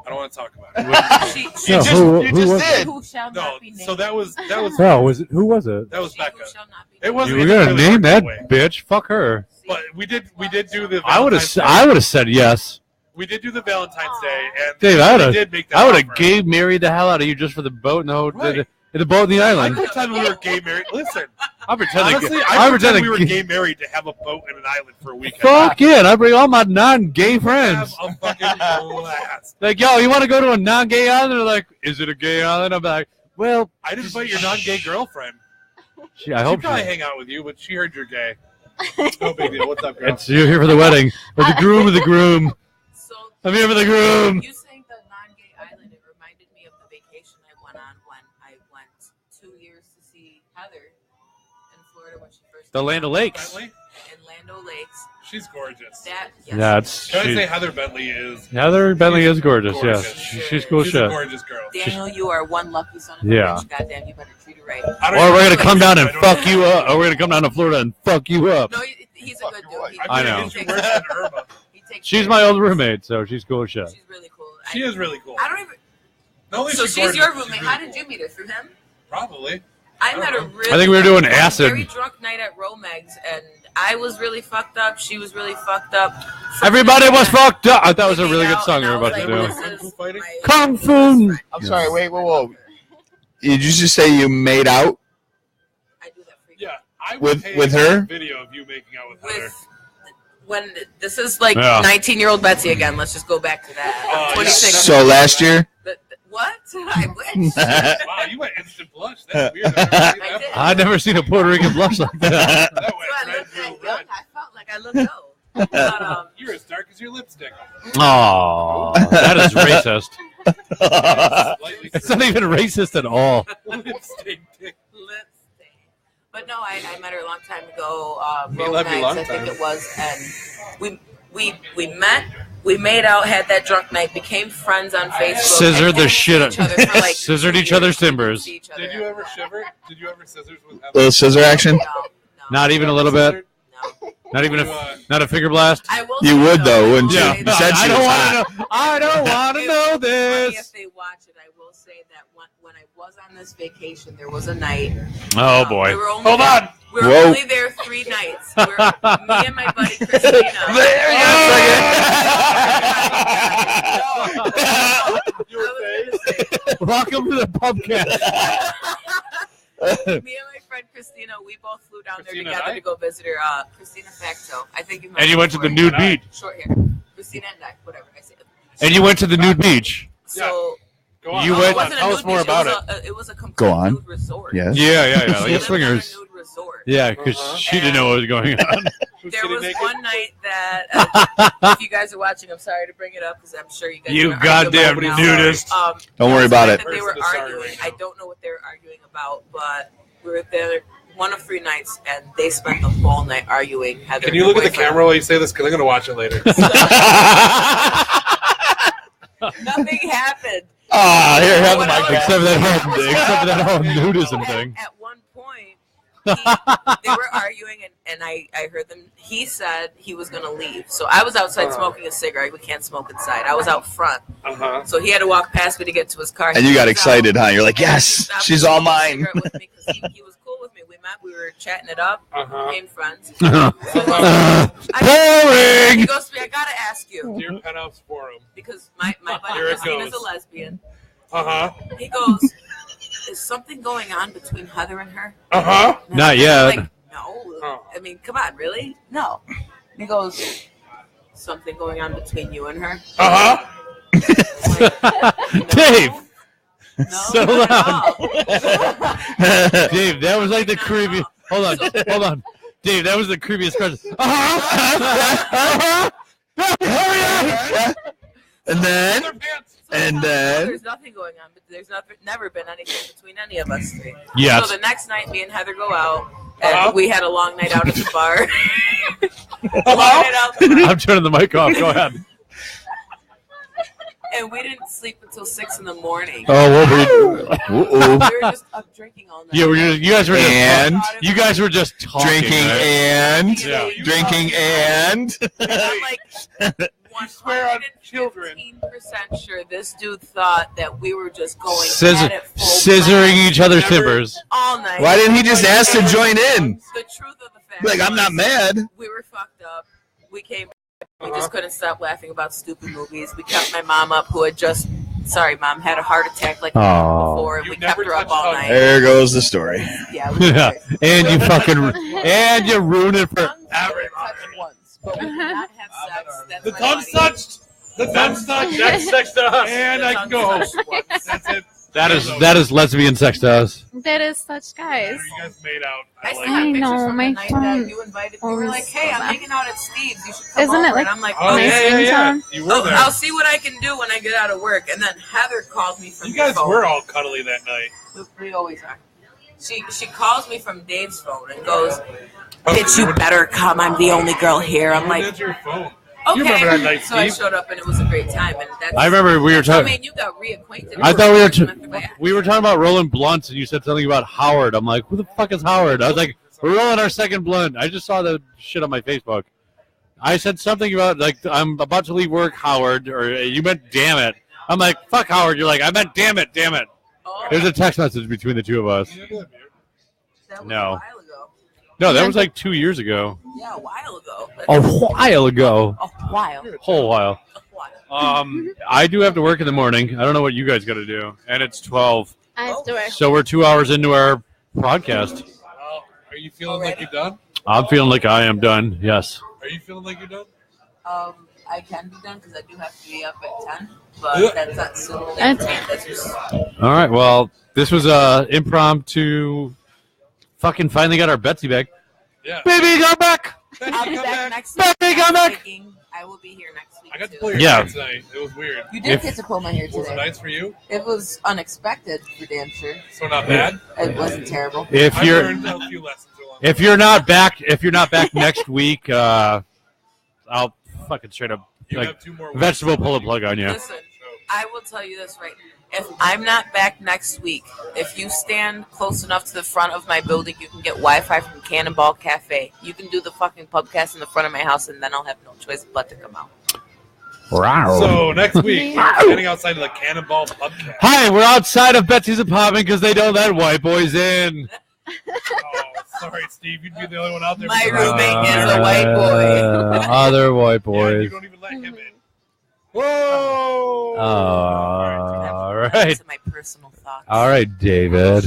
I don't want to talk about it. She No, just- who you just was did. it? who shall No, not be named. so that was No, was it? Who was it? that was She Becca. who shall not be It named. wasn't You were gonna entirely name that way. bitch? Fuck her. But we did do the. I would have. Valentine's Day. I would have said yes. We did do the Valentine's Day, and Dave, we I would've- did make that I would have offer. gay married the hell out of you just for the boat and Right. the boat and the I island. pretend we were gay married. Listen, I'm pretending. honestly, I'm I pretend we were pretending. gay married to have a boat and an island for a weekend. Fuck yeah! And I bring all my non-gay Have friends. a fucking blast. Like, yo, you want to go to a non-gay island? They're like, is it a gay island? I'm like, well, I didn't invite your non-gay girlfriend. I She'd hope probably she, hang out with you, but she heard you're gay. No big deal. What's up, girl? it's you're here for the wedding. Or the groom of the groom. So I'm here for the groom. you saying the non-gay island? It reminded me of the vacation I went on when I went 2 years to see Heather in Florida when she first The came Land of out. Lakes. Bentley? in Lando Lakes. She's gorgeous. That yes. Yeah, it's Can I she, say Heather Bentley is Heather Bentley is gorgeous. gorgeous. Yes, she's cool She's a shit. gorgeous girl. Daniel, you are one lucky son of a Yeah. bitch. Goddamn, you better treat her right. I don't Or even we're gonna know come down and I don't fuck know. you up. Or we're gonna come down to Florida and fuck you up. No, he's a good dude. He- I'm I gonna know. get you worse than Irma. he takes She's care my of old you. roommate, so she's cool as shit. She's really cool. She is really cool. I don't even. Not only is So she she's your gorgeous, roommate. she's How really did you meet her? Through him? cool. Probably. I met her know. really. I think we were doing one acid. Very drunk night at Romegs, and I was really fucked up. She was really fucked up. Everybody was fucked up. I thought it was a We really made good out, song you were and I about to was do. like, Kung this Fu is fighting? my Kung best Fu. friend. I'm sorry. Wait, whoa, whoa. Ever. Did you just say you made out? I do that frequently. Yeah. I would With- pay with for her? a video of you making out with Heather. With when this is like Yeah. 19-year-old Betsy again. Let's just go back to that. Oh, yeah. 26. So last year? What? I wish. Wow, you went instant blush. That's weird. I've never seen I that did. I've never seen a Puerto Rican blush like that. That So I went looked red that real young. red. I felt like I looked old. But, You're as dark as your lipstick. Aww, that is racist. Slightly It's not even racist at all. lipstick dick. lip stain. But no, I met her a long time ago. He loved you Road long nights, I think time. it was, and we met. We made out, had that drunk night, became friends on Facebook. Scissor and the hadn't shit seen out- each other for, like, scissored 2 each other's years. We didn't timbers. see each other Did you ever ever. shiver? Did you ever scissors with Heather? Little scissor action? No, Not even a little bit. no. Not even You, not a finger blast. I will You say, would, though, wouldn't you? Yeah, You said she I don't was want hot. to know. I don't want to know Funny this. if they watch it, I will say that when I was on this vacation, there was a night. Oh we boy. were only Hold there, on. We were Whoa. only there 3 nights. Me and my buddy Christina. There you go. Welcome to the pubcast. Me and my friend Christina, we both flew down Christina there together and to go visit her. Christina Facto. I think And you went to the nude beach. Short hair. Christina and I, whatever I said. And you went to the nude beach. So Go on. You Tell went- us- wasn't a Tell nude us more beach, about it. It was a complete Go on. nude resort. Yes. Yeah, We like a lived in a swingers. nude resort. Yeah, because Uh-huh. she didn't know what was going on. Who's There sitting was naked? one night that, if you guys are watching, I'm sorry to bring it up because I'm sure you guys. You are gonna argue goddamn about it now. nudist. Don't there worry was about one it. night that They were Person is sorry arguing. right now. I don't know what they were arguing about, but we were there one of 3 nights, and they spent the whole night arguing. Heather Can and you her look at the boyfriend. camera while you say this? Because I'm going to watch it later. Nothing happened. Ah, here, have the What mic. else? Except for that whole nudism At, thing. at one point, they were arguing, and I heard them. He said he was going to leave. So I was outside smoking a cigarette. We can't smoke inside. I was out front. Uh-huh. So he had to walk past me to get to his car. And you He got was excited, out, huh? You're like, and he yes, stopped she's to all smoke a mine. cigarette with me 'cause he was cool with me. We met. We were chatting it up. Uh-huh. Became friends. Boring. He goes to me, I got to ask you. Dear Penthouse Forum. Because my buddy Here it Christina's a goes. lesbian. Uh-huh. He goes, is something going on between Heather and her? Uh-huh. And Not I'm yet. Like, no. Oh. I mean, come on, really? No. He goes, something going on between you and her? Uh-huh. I'm like, no. Dave. No, Settle not at down. all. Dave, that was like the creepy. Hold on. Dave, that was the creepiest question. And then, Their pants. So And no, then- there's nothing going on, but there's never been anything between any of us 3. Yes. So the next night, me and Heather go out, and Uh-huh. we had a long night out at the bar. Uh-huh. Long night out at the bar. I'm turning the mic off. Go ahead. And we didn't sleep until 6 in the morning. Oh, well, ooh, We were just up drinking all night. yeah, you guys were just And you guys were just talking. drinking right? and Yeah. drinking and. And I'm like, swear on children. 115% sure this dude thought that we were just going Scissor- at it full scissoring blast each other's Never- timbers. all night. Why didn't he just ask to join in? The truth of the fact Like, I'm not was, mad. We were fucked up. We came. We just couldn't stop laughing about stupid movies. We kept my mom up, who had just, sorry, mom, had a heart attack like the night Aw. before, and You we kept never her up touched all on night. There goes the story. Yeah, we Yeah. did. And you ruined it for Tongues were touched once, but we did not have sex. That's The my thumb's buddy. touched. The thumb's touched. That's sex to us. And The I tongues can go home. touched once. That's it. that is lesbian sex to us. That is such guys. You guys made out. I I still like have I it. pictures know, from my the night phone that you invited me. You were like, hey, I'm always- hanging out at Steve's. You should come Isn't over. it like and I'm like, Oh, nice yeah, yeah, yeah. ringtone? You were oh, there. I'll see what I can do when I get out of work. And then Heather calls me from You your guys phone. were all cuddly that night. We always are. She calls me from Dave's phone and goes, bitch, you better come. I'm the only girl here. I'm like, That's your phone. okay. You remember that night, so I Steve? showed up and it was a great time. And that's, I remember we were that's how talking. me and you got reacquainted. I thought we we were talking about rolling blunts, and you said something about Howard. I'm like, who the fuck is Howard? I was like, we're rolling our second blunt. I just saw the shit on my Facebook. I said something about like I'm about to leave work, Howard, or you meant damn it. I'm like, fuck Howard. You're like, I meant damn it. Oh, There's a text message between the two of us. that was no. a while ago. No, that was like 2 years ago. Yeah, a while ago. A while ago. A while. Whole while. A while. I do have to work in the morning. I don't know what you guys got to do, and it's 12. I have to work. So we're 2 hours into our podcast. Well, are you feeling like you're done? I'm feeling like I am done. Yes. Are you feeling like you're done? I can be done because I do have to be up at 10, but that's not soon. That's just All right. Well, this was a impromptu. Fucking finally got our Betsy back. Yeah. Baby, come back. I'll be back next Back, week. come back. I will be here next week. I got to too. play your Yeah. cards tonight. It was weird. You did If- get to pull my hair Was it today. nice for you? It was unexpected for damn sure. So not bad. It wasn't terrible. If I you're learned a few lessons along if you're not back next week, I'll fucking straight up You like have 2 more weeks. vegetable pull a plug on you. Listen, I will tell you this right now. If I'm not back next week, if you stand close enough to the front of my building, you can get Wi-Fi from Cannonball Cafe. You can do the fucking pubcast in the front of my house, and then I'll have no choice but to come out. Wow. So next week, we're standing outside of the Cannonball Pubcast. Hi, we're outside of Betsy's apartment because they don't let white boys in. Oh, sorry, Steve. You'd be the only one out there. My because- roommate is a white boy. Other white Yeah, you boys. don't even let him in. Whoa! All right. That's my personal thoughts. All right, David.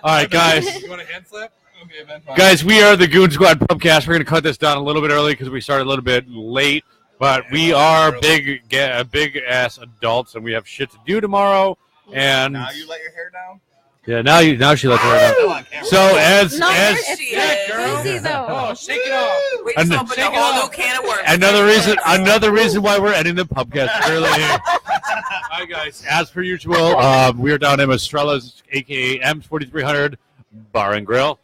All right, guys. You want a hand slip? Okay, man. Fine. Guys, we are the Goon Squad Pubcast. We're going to cut this down a little bit early because we started a little bit late. But we are big ass adults, and we have shit to do tomorrow. And Now you let your hair down? yeah, now she lets her hair down. So as No, as She it's is. crazy though. Oh, shake it off. We And just opened a whole new can of worms. another reason why we're ending the pubcast early. Hi guys, as per usual, we are down at Estrella's, aka M's 4300 Bar and Grill.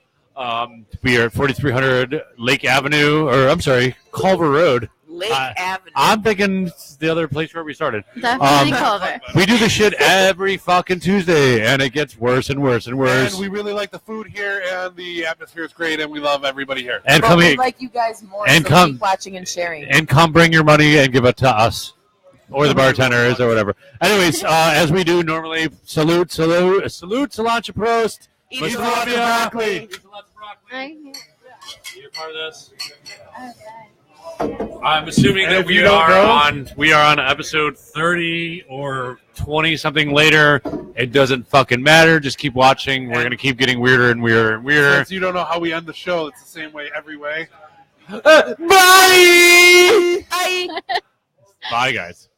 We are at 4300 Lake Avenue, or I'm sorry, Culver Road. Lake Avenue. I'm thinking the other place where we started. Definitely Culver. We do this shit every fucking Tuesday, and it gets worse and worse and worse. And we really like the food here, and the atmosphere is great, and we love everybody here. And But come we here, like you guys more, and so come- keep watching and sharing. and come bring your money and give it to us. Or the bartenders or whatever. Anyways, as we do normally, salute, Solange Prost. Eat Much your love, broccoli. ya. Broccoli. You're part of this. I'm assuming And that if you don't know- we are on episode 30 or 20 something later. It doesn't fucking matter. Just keep watching. We're gonna keep getting weirder and weirder and weirder. Since you don't know how we end the show, it's the same way every way. Bye. Bye. Bye, guys.